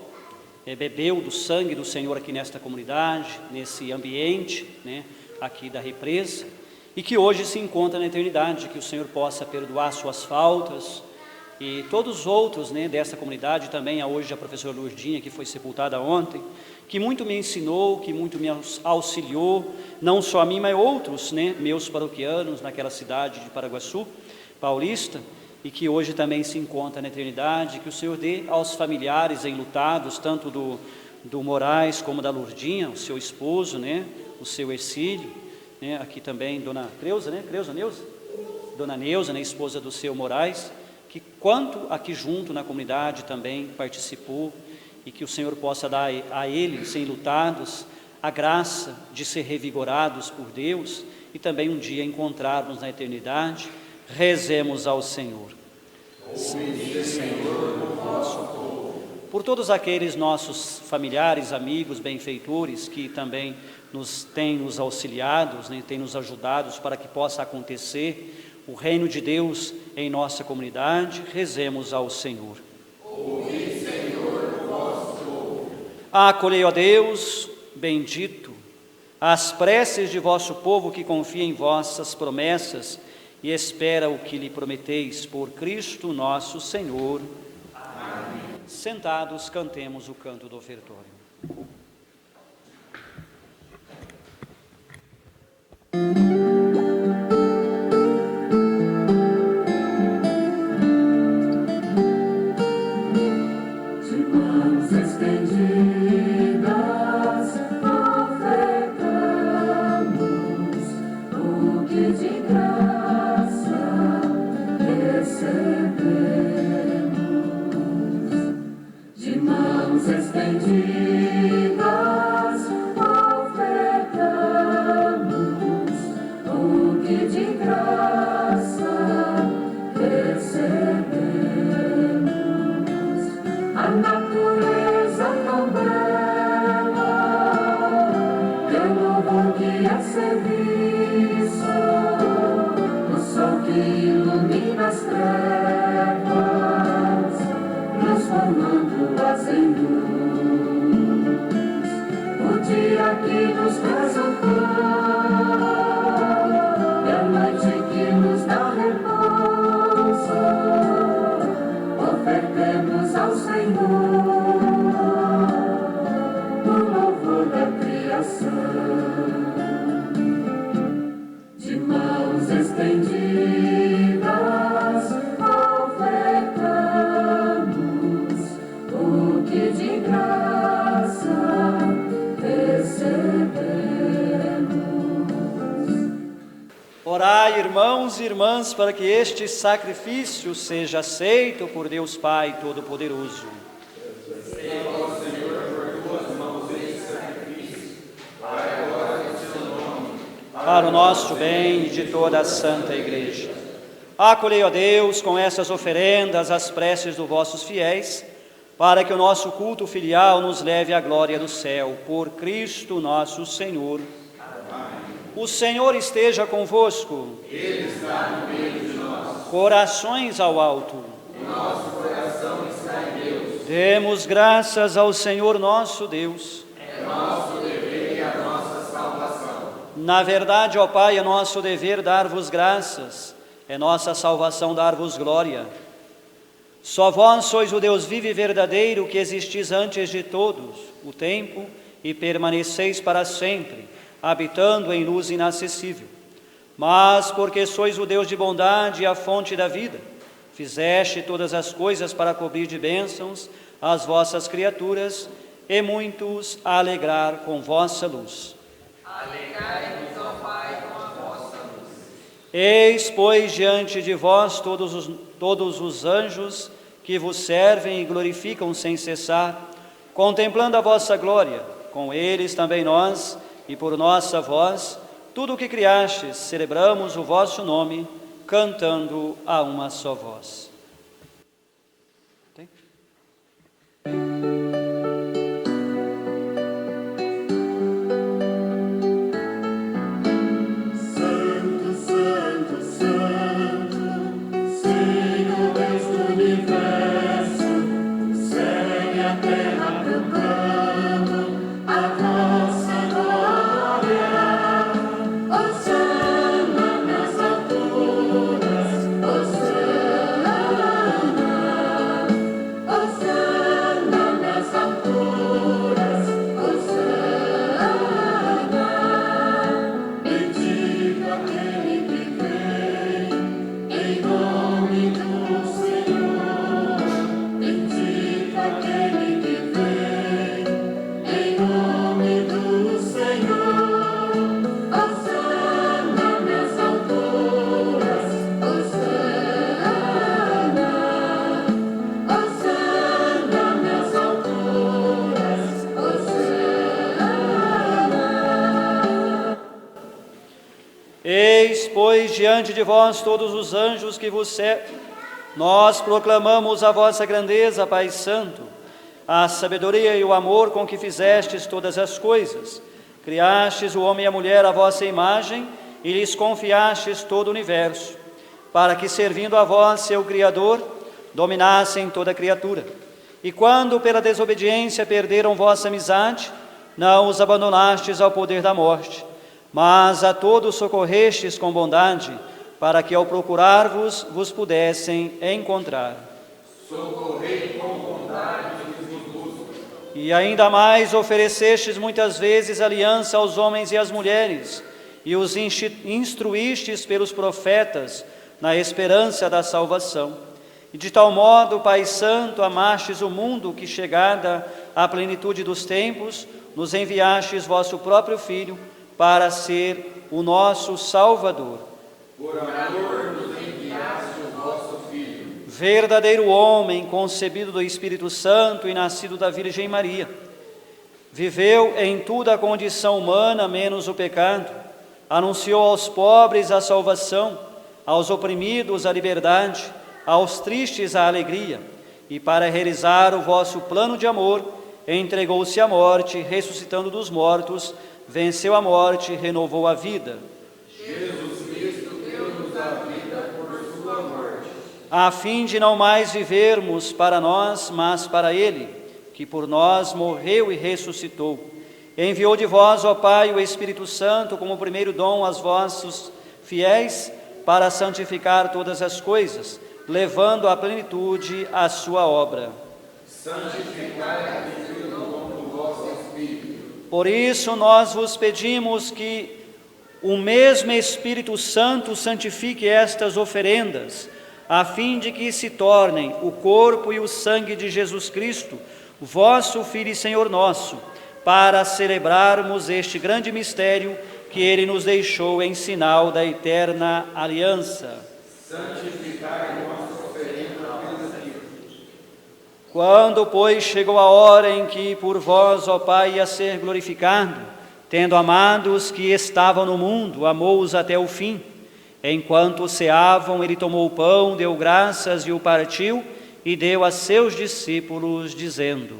bebeu do sangue do Senhor aqui nesta comunidade, nesse ambiente, né, aqui da represa, e que hoje se encontra na eternidade, que o Senhor possa perdoar suas faltas, e todos os outros, né, dessa comunidade, também hoje a professora Lourdinha, que foi sepultada ontem, que muito me ensinou, que muito me auxiliou, não só a mim, mas outros, né, meus paroquianos naquela cidade de Paraguaçu, paulista, e que hoje também se encontra na eternidade, que o Senhor dê aos familiares enlutados, tanto do Moraes como da Lourdinha, o seu esposo, né, o seu Ercílio, né, aqui também Dona Creuza, né, Neuza? Dona Neuza, né, esposa do seu Moraes, que quanto aqui junto na comunidade também participou, e que o Senhor possa dar a eles enlutados a graça de ser revigorados por Deus e também um dia encontrarmos na eternidade. Rezemos ao Senhor. Ouve, Senhor, o vosso povo. Por todos aqueles nossos familiares, amigos, benfeitores que também têm nos auxiliados, né, têm nos ajudados para que possa acontecer o reino de Deus em nossa comunidade, rezemos ao Senhor. Ouve, Senhor, o vosso povo. Acolhei, ó Deus, bendito, as preces de vosso povo que confia em vossas promessas, e espera o que lhe prometeis, por Cristo nosso Senhor. Amém. Sentados, cantemos o canto do ofertório. Orai, irmãos e irmãs, para que este sacrifício seja aceito por Deus Pai Todo-Poderoso. Para o nosso bem e de toda a Santa Igreja. Acolhei, ó Deus, com essas oferendas as preces dos vossos fiéis, para que o nosso culto filial nos leve à glória do céu, por Cristo nosso Senhor. O Senhor esteja convosco. Ele está no meio de nós. Corações ao alto. O nosso coração está em Deus. Demos graças ao Senhor nosso Deus. É nosso dever e a nossa salvação. Na verdade, ó Pai, é nosso dever dar-vos graças. É nossa salvação dar-vos glória. Só vós sois o Deus vivo e verdadeiro, que existis antes de todos o tempo e permaneceis para sempre, habitando em luz inacessível. Mas, porque sois o Deus de bondade e a fonte da vida, fizeste todas as coisas para cobrir de bênçãos as vossas criaturas e muitos a alegrar com vossa luz. Alegrai-vos, ó Pai, com a vossa luz. Eis, pois, diante de vós todos os anjos que vos servem e glorificam sem cessar, contemplando a vossa glória, com eles também nós, e por nossa voz, tudo o que criastes, celebramos o vosso nome, cantando a uma só voz. Tem? Eis, pois, diante de vós todos os anjos que vos servem, nós proclamamos a vossa grandeza, Pai Santo, a sabedoria e o amor com que fizestes todas as coisas. Criastes o homem e a mulher à vossa imagem e lhes confiastes todo o universo, para que, servindo a vós, seu Criador, dominassem toda a criatura. E quando, pela desobediência, perderam vossa amizade, não os abandonastes ao poder da morte, mas a todos socorrestes com bondade, para que ao procurar-vos, vos pudessem encontrar. Socorrei com bondade que vos busco. E ainda mais oferecestes muitas vezes aliança aos homens e às mulheres, e os instruístes pelos profetas na esperança da salvação. E de tal modo, Pai Santo, amastes o mundo que, chegada à plenitude dos tempos, nos enviastes vosso próprio Filho para ser o nosso Salvador. Por amor nos enviaste o vosso Filho. Verdadeiro homem, concebido do Espírito Santo e nascido da Virgem Maria. Viveu em toda a condição humana, menos o pecado. Anunciou aos pobres a salvação, aos oprimidos a liberdade, aos tristes a alegria. E para realizar o vosso plano de amor, entregou-se à morte, ressuscitando dos mortos, venceu a morte, renovou a vida. Jesus Cristo deu-nos a vida por sua morte. A fim de não mais vivermos para nós, mas para Ele, que por nós morreu e ressuscitou. Enviou de vós, ó Pai, o Espírito Santo como primeiro dom aos vossos fiéis, para santificar todas as coisas, levando à plenitude a sua obra. Santificai-vos pelo dom do vosso Espírito. Por isso nós vos pedimos que o mesmo Espírito Santo santifique estas oferendas, a fim de que se tornem o corpo e o sangue de Jesus Cristo, vosso Filho e Senhor nosso, para celebrarmos este grande mistério que Ele nos deixou em sinal da eterna aliança. Santificai nossa oferenda pelos Cristo. Quando, pois, chegou a hora em que por vós, ó Pai, ia ser glorificado, tendo amado os que estavam no mundo, amou-os até o fim. Enquanto ceavam, Ele tomou o pão, deu graças e o partiu, e deu a seus discípulos, dizendo: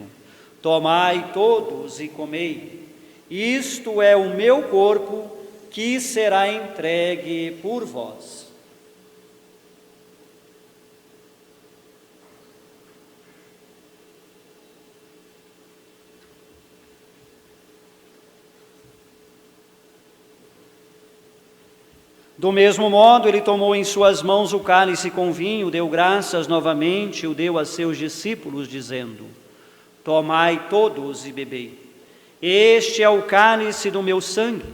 Tomai todos e comei. Isto é o meu corpo, que será entregue por vós. Do mesmo modo, Ele tomou em suas mãos o cálice com vinho, deu graças novamente, o deu a seus discípulos, dizendo: Tomai todos e bebei. Este é o cálice do meu sangue,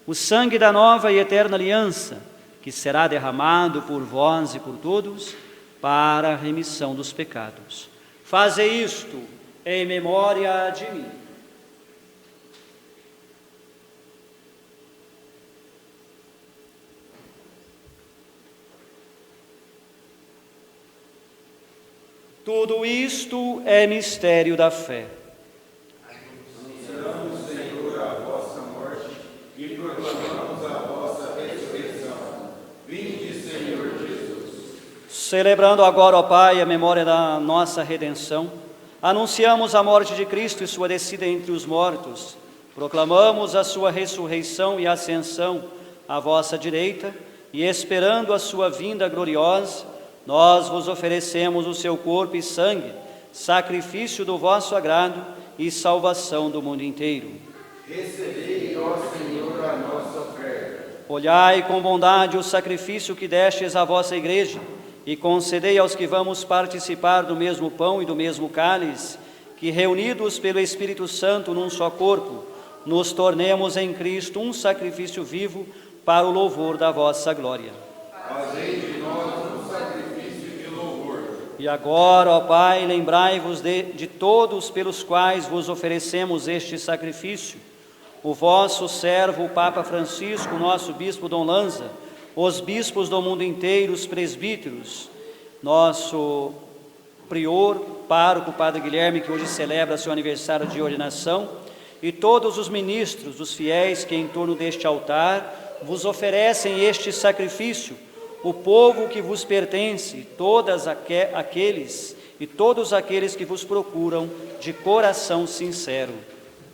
o sangue da nova e eterna aliança, que será derramado por vós e por todos para a remissão dos pecados. Fazei isto em memória de mim. Tudo isto é mistério da fé. Anunciamos, Senhor, a vossa morte e proclamamos a vossa ressurreição. Vinde, Senhor Jesus. Celebrando agora, ó Pai, a memória da nossa redenção, anunciamos a morte de Cristo e sua descida entre os mortos. Proclamamos a sua ressurreição e ascensão à vossa direita, e esperando a sua vinda gloriosa, nós vos oferecemos o seu corpo e sangue, sacrifício do vosso agrado e salvação do mundo inteiro. Recebei, ó Senhor, a nossa oferta. Olhai com bondade o sacrifício que destes à vossa igreja, e concedei aos que vamos participar do mesmo pão e do mesmo cálice, que reunidos pelo Espírito Santo num só corpo, nos tornemos em Cristo um sacrifício vivo para o louvor da vossa glória. Fazei de nós um sacrifício de louvor. E agora, ó Pai, lembrai-vos de todos pelos quais vos oferecemos este sacrifício, o vosso servo, o Papa Francisco, nosso Bispo Dom Lanza, os bispos do mundo inteiro, os presbíteros, nosso prior, pároco, Padre Guilherme, que hoje celebra seu aniversário de ordenação, e todos os ministros, os fiéis que em torno deste altar vos oferecem este sacrifício, o povo que vos pertence, todos aqueles que vos procuram de coração sincero.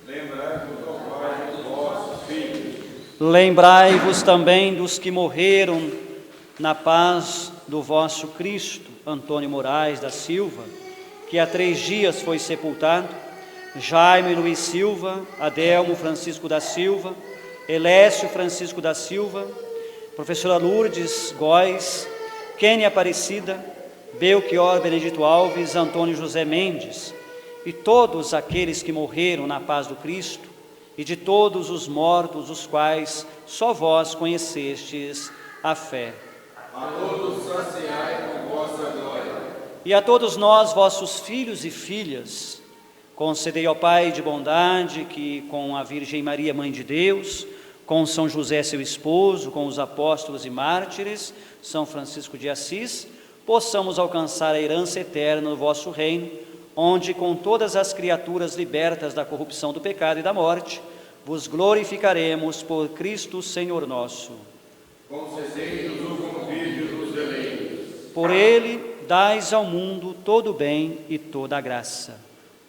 Lembrai-vos, ó Pai, dos vossos filhos. Lembrai-vos também dos que morreram na paz do vosso Cristo, Antônio Moraes da Silva, que há 3 dias foi sepultado, Jaime Luiz Silva, Adelmo Francisco da Silva, Elécio Francisco da Silva, professora Lourdes Góes, Kênia Aparecida, Belchior Benedito Alves, Antônio José Mendes, e todos aqueles que morreram na paz do Cristo, e de todos os mortos, os quais só vós conhecestes a fé. A todos saciai com vossa glória. E a todos nós, vossos filhos e filhas, concedei ao Pai de bondade que, com a Virgem Maria, Mãe de Deus, com São José, seu esposo, com os apóstolos e mártires, São Francisco de Assis, possamos alcançar a herança eterna no vosso reino, onde, com todas as criaturas libertas da corrupção do pecado e da morte, vos glorificaremos por Cristo Senhor nosso. Concedei-nos o convívio dos eleitos. Por Ele, dais ao mundo todo o bem e toda a graça.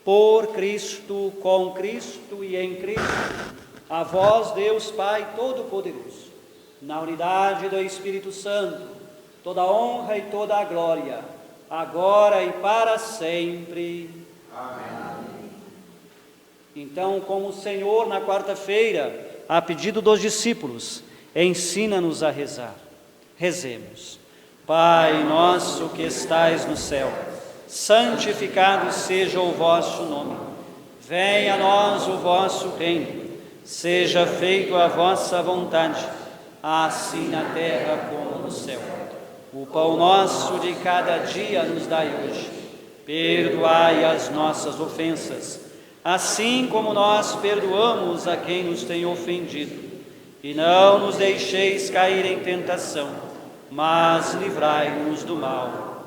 Por Cristo, com Cristo e em Cristo, a vós, Deus Pai Todo-Poderoso, na unidade do Espírito Santo, toda a honra e toda a glória, agora e para sempre. Amém. Então, como o Senhor, na quarta-feira, a pedido dos discípulos, ensina-nos a rezar. Rezemos. Pai nosso que estais no céu, santificado seja o vosso nome. Venha a nós o vosso reino. Seja feita a vossa vontade, assim na terra como no céu. O pão nosso de cada dia nos dai hoje. Perdoai as nossas ofensas, assim como nós perdoamos a quem nos tem ofendido. E não nos deixeis cair em tentação, mas livrai-nos do mal.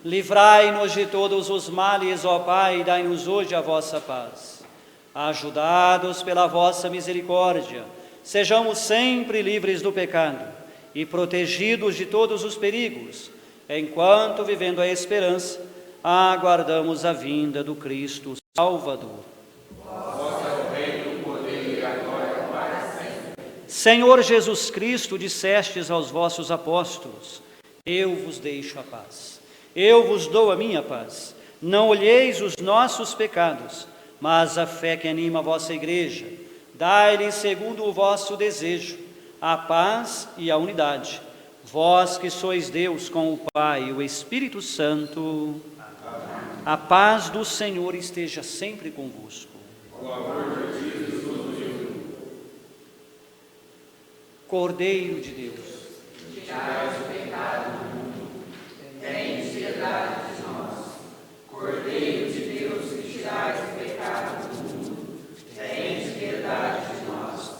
Livrai-nos de todos os males, ó Pai, e dai-nos hoje a vossa paz. Ajudados pela vossa misericórdia, sejamos sempre livres do pecado e protegidos de todos os perigos, enquanto, vivendo a esperança, aguardamos a vinda do Cristo Salvador. Senhor Jesus Cristo, dissestes aos vossos apóstolos: eu vos deixo a paz, eu vos dou a minha paz. Não olheis os nossos pecados, mas a fé que anima a vossa igreja. Dai-lhe, segundo o vosso desejo, a paz e a unidade. Vós que sois Deus com o Pai e o Espírito Santo, a paz do Senhor esteja sempre convosco. O amor de Jesus nos uniu. Cordeiro de Deus, que tirais o pecado do mundo, tendes piedade de nós. Cordeiro de Deus, que tirais o pecado do mundo, tendes piedade de nós.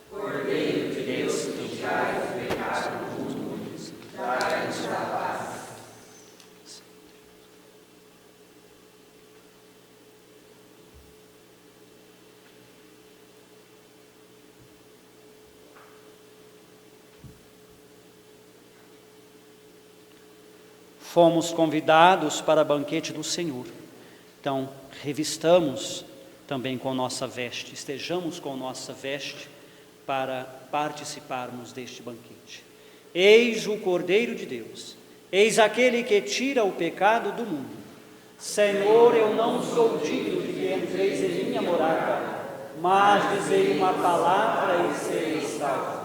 Cordeiro de Deus, que tirais o pecado do mundo, dai-nos a paz. Fomos convidados para o banquete do Senhor. Então, revistamos também com nossa veste, estejamos com nossa veste para participarmos deste banquete. Eis o Cordeiro de Deus, eis aquele que tira o pecado do mundo. Senhor, eu não sou digno de que entreis em minha morada, mas dizei uma palavra e sereis salvos.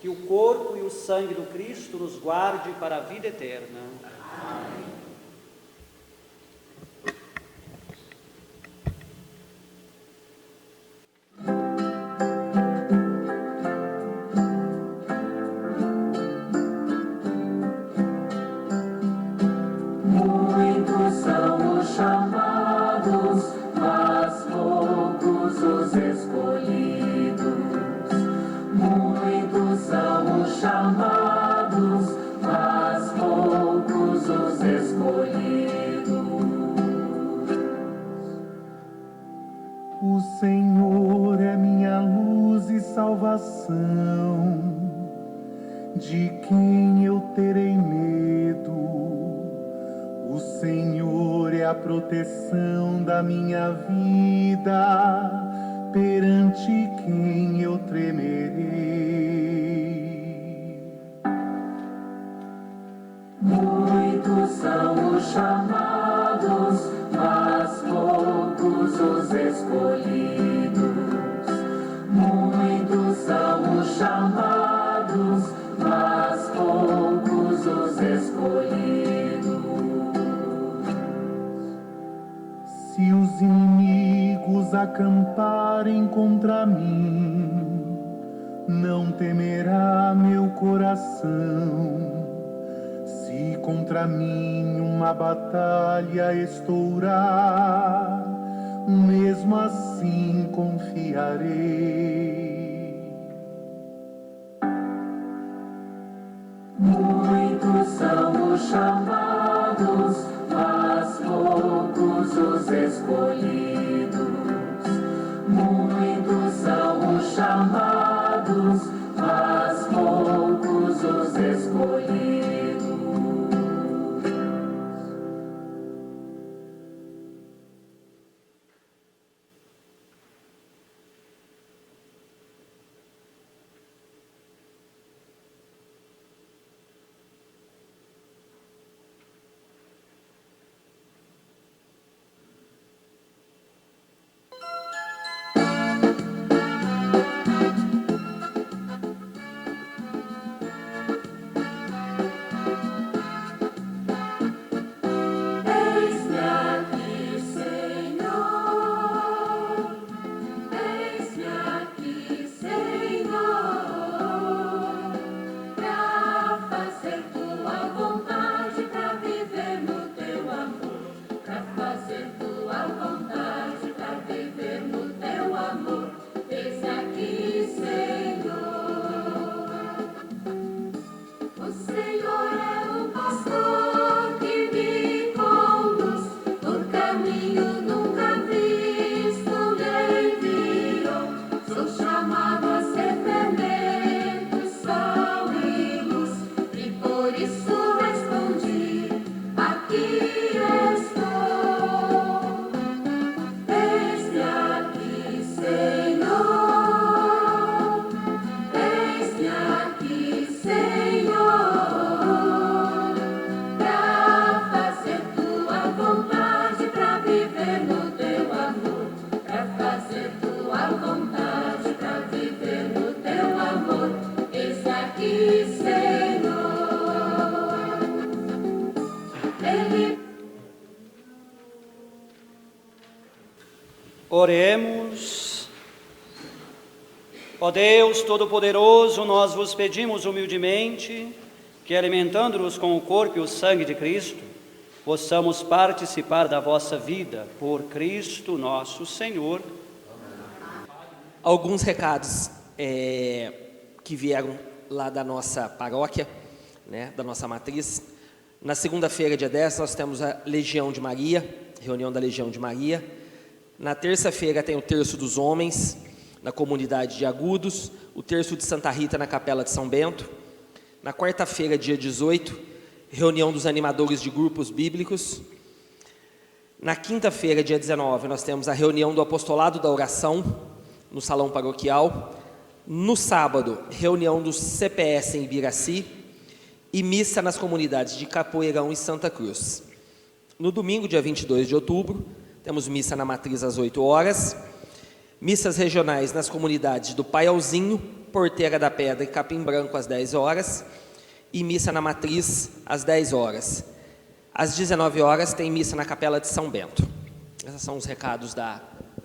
Que o corpo e o sangue do Cristo nos guarde para a vida eterna. Amém. Muitos são os chamados, mas poucos os escolhidos. Muitos são os chamados, mas poucos os escolhidos. O Senhor é minha luz e salvação, de quem eu terei medo? O Senhor é a proteção da minha vida, perante quem eu tremerei. Muitos são os chamados, mas poucos os escolhidos. Muitos são os chamados, acamparem contra mim, não temerá meu coração. Se contra mim uma batalha estourar, mesmo assim confiarei. Muitos são os chamados, mas poucos os escolhidos. Muitos são os chamados, mas poucos os escolhidos. Oremos. Ó Deus Todo-Poderoso, nós vos pedimos humildemente que, alimentando-nos com o corpo e o sangue de Cristo, possamos participar da vossa vida, por Cristo nosso Senhor. Alguns recados que vieram lá da nossa paróquia, né, da nossa matriz. Na segunda-feira, dia 10, nós temos a Legião de Maria, reunião da Legião de Maria. Na terça-feira tem o Terço dos Homens, na comunidade de Agudos, o Terço de Santa Rita na Capela de São Bento. Na quarta-feira, dia 18, reunião dos animadores de grupos bíblicos. Na quinta-feira, dia 19, nós temos a reunião do Apostolado da Oração, no Salão Paroquial. No sábado, reunião do CPS em Ibiraci e missa nas comunidades de Capoeirão e Santa Cruz. No domingo, dia 22 de outubro, temos missa na Matriz às 8 horas, missas regionais nas comunidades do Paialzinho, Porteira da Pedra e Capim Branco às 10 horas e missa na Matriz às 10 horas. Às 19 horas tem missa na Capela de São Bento. Esses são os recados da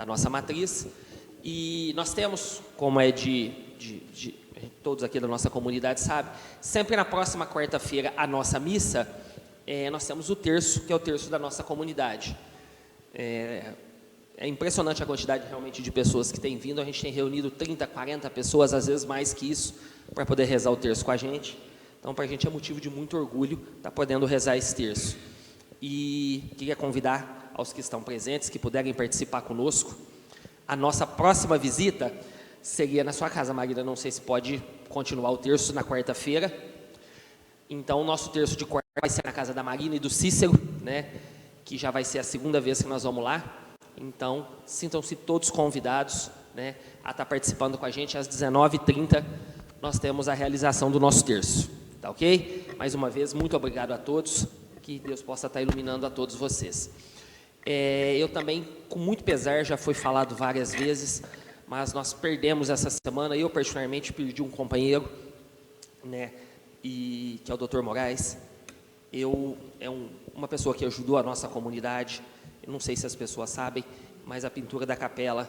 nossa Matriz. E nós temos, como é de todos aqui da nossa comunidade sabem, sempre na próxima quarta-feira a nossa missa, nós temos o terço, que é o terço da nossa comunidade. É impressionante a quantidade realmente de pessoas que têm vindo. A gente tem reunido 30, 40 pessoas, às vezes mais que isso, para poder rezar o terço com a gente. Então, para a gente é motivo de muito orgulho estar podendo rezar esse terço. E queria convidar aos que estão presentes, que puderem participar conosco. A nossa próxima visita seria na sua casa, Marília. Não sei se pode continuar o terço na quarta-feira. Então, o nosso terço de quarta vai ser na casa da Marina e do Cícero, né? Que já vai ser a segunda vez que nós vamos lá. Então, sintam-se todos convidados, né, a estar participando com a gente. Às 19h30, nós temos a realização do nosso terço. Tá ok? Mais uma vez, muito obrigado a todos. Que Deus possa estar iluminando a todos vocês. Eu também, com muito pesar, já foi falado várias vezes, mas nós perdemos essa semana. Eu, particularmente, perdi um companheiro, né, que é o Dr. Moraes. Uma pessoa que ajudou a nossa comunidade. Eu não sei se as pessoas sabem, mas a pintura da capela,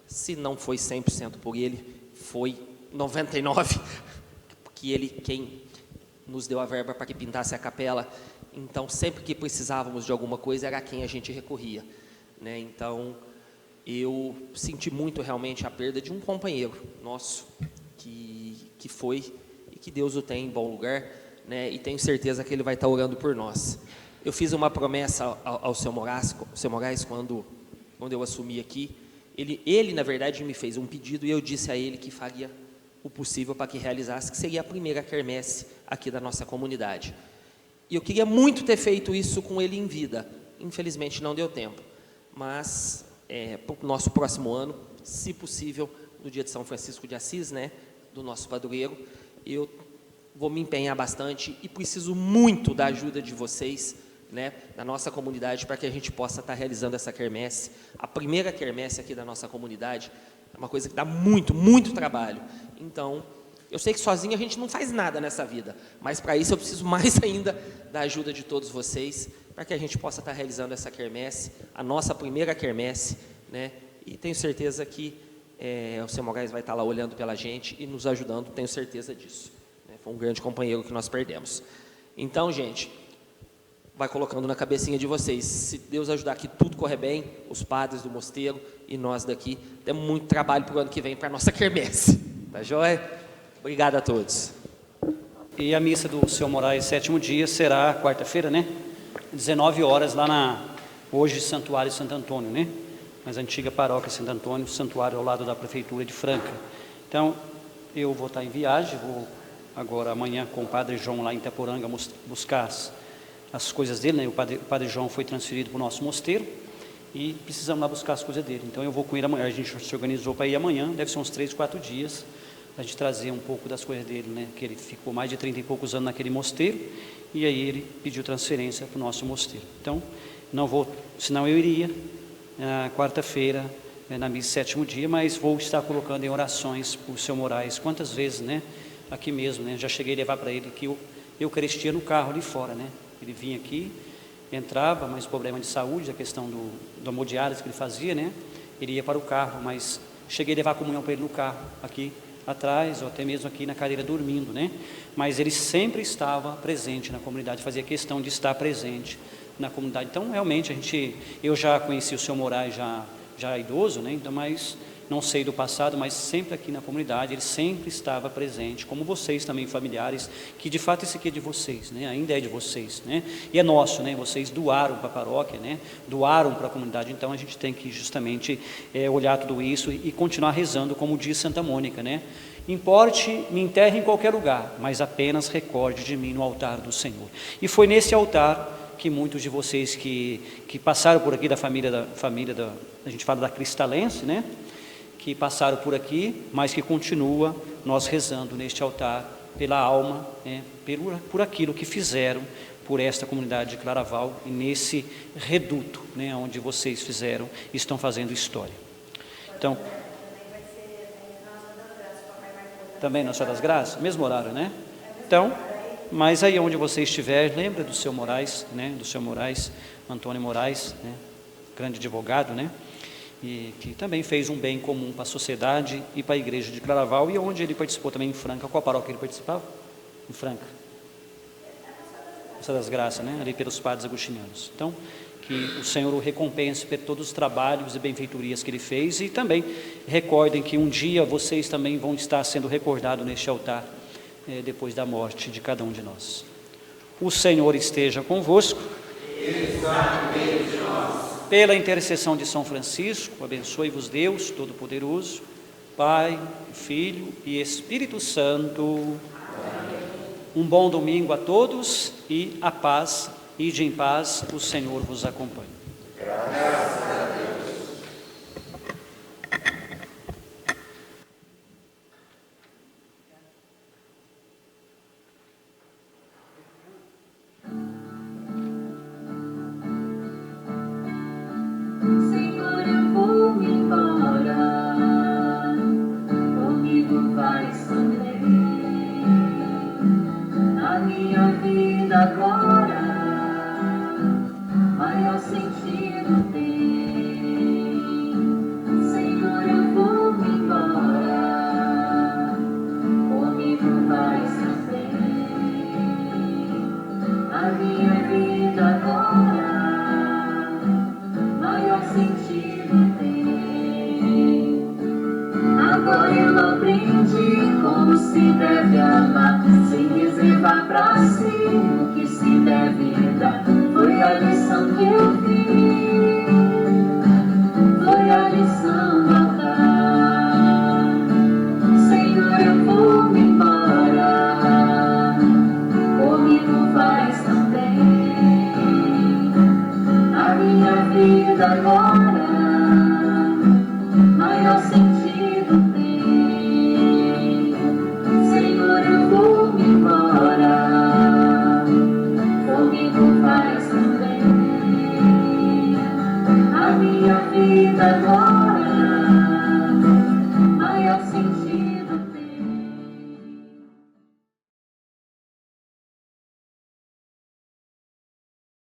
se não foi 100% por ele, foi 99%, que ele quem nos deu a verba para que pintasse a capela. Então, sempre que precisávamos de alguma coisa, era a quem a gente recorria, né? Então, eu senti muito realmente a perda de um companheiro nosso, que foi, e que Deus o tem em bom lugar, né? E tenho certeza que Ele vai estar orando por nós. Eu fiz uma promessa ao seu Moraes quando eu assumi aqui. Ele, na verdade, me fez um pedido e eu disse a ele que faria o possível para que realizasse, que seria a primeira quermesse aqui da nossa comunidade. E eu queria muito ter feito isso com ele em vida. Infelizmente não deu tempo. Mas, para o nosso próximo ano, se possível, no dia de São Francisco de Assis, né, do nosso padroeiro, eu vou me empenhar bastante e preciso muito da ajuda de vocês, né, da nossa comunidade, para que a gente possa estar realizando essa quermesse. A primeira quermesse aqui da nossa comunidade é uma coisa que dá muito, muito trabalho. Então, eu sei que sozinho a gente não faz nada nessa vida, mas para isso eu preciso mais ainda da ajuda de todos vocês, para que a gente possa estar realizando essa quermesse, a nossa primeira quermesse, né, e tenho certeza que o seu Moraes vai estar lá olhando pela gente e nos ajudando, tenho certeza disso, né? Foi um grande companheiro que nós perdemos. Então, gente, vai colocando na cabecinha de vocês, se Deus ajudar que tudo correr bem, os padres do mosteiro e nós daqui, temos muito trabalho para o ano que vem, para a nossa quermesse, tá joia? Obrigado a todos. E a missa do seu Moraes, 7º dia, será quarta-feira, né? 19 horas, lá hoje, Santuário Santo Antônio, né? Mas a antiga paróquia Santo Antônio, santuário ao lado da prefeitura de Franca. Então, eu vou estar em viagem, vou agora amanhã com o Padre João lá em Itaporanga buscar as coisas dele, né? O padre João foi transferido para o nosso mosteiro e precisamos lá buscar as coisas dele. Então eu vou com ele amanhã, a gente se organizou para ir amanhã, deve ser uns 3, 4 dias, a gente trazer um pouco das coisas dele, né? Que ele ficou mais de 30 e poucos anos naquele mosteiro, e aí ele pediu transferência para o nosso mosteiro. Então, não vou, senão eu iria na quarta-feira, na missa 7º dia, mas vou estar colocando em orações para o seu Moraes, quantas vezes, né? Aqui mesmo, né? Já cheguei a levar para ele que Eucaristia no carro ali fora, né? Ele vinha aqui, entrava, mas problema de saúde, a questão do hemodiálise que ele fazia, né? Ele ia para o carro, mas cheguei a levar a comunhão para ele no carro, aqui atrás, ou até mesmo aqui na cadeira dormindo, né? Mas ele sempre estava presente na comunidade, fazia questão de estar presente na comunidade. Então, realmente, eu já conheci o seu Moraes já idoso, né? Então, mas não sei do passado, mas sempre aqui na comunidade, ele sempre estava presente, como vocês também, familiares, que de fato esse aqui é de vocês, né? Ainda é de vocês, né? E é nosso, né? Vocês doaram para a paróquia, né? Doaram para a comunidade, então a gente tem que justamente olhar tudo isso e continuar rezando, como diz Santa Mônica, né? Importe, me enterre em qualquer lugar, mas apenas recorde de mim no altar do Senhor. E foi nesse altar que muitos de vocês que passaram por aqui da família a gente fala da Cristalense, né? Que passaram por aqui, mas que continua nós rezando neste altar pela alma, né? por aquilo que fizeram por esta comunidade de Claraval e nesse reduto, né? Onde vocês fizeram e estão fazendo história. Então, também na Senhora das Graças, mesmo horário, né? Então, mas aí onde você estiver, lembra do seu Moraes, né? Do seu Moraes, Antônio Moraes, né? Grande advogado, né? E que também fez um bem comum para a sociedade e para a igreja de Claraval, e onde ele participou também em Franca. Qual paróquia ele participava? Em Franca. Essa das Graças, né? Ali pelos padres agostinianos. Então, que o Senhor o recompense por todos os trabalhos e benfeitorias que ele fez, e também recordem que um dia vocês também vão estar sendo recordados neste altar, depois da morte de cada um de nós. O Senhor esteja convosco. Ele está no meio de nós. Pela intercessão de São Francisco, abençoe-vos Deus Todo-Poderoso, Pai, Filho e Espírito Santo. Amém. Um bom domingo a todos e a paz, ide em paz, o Senhor vos acompanhe. Graças a Deus. Agora, maior sentido tem. minha vida,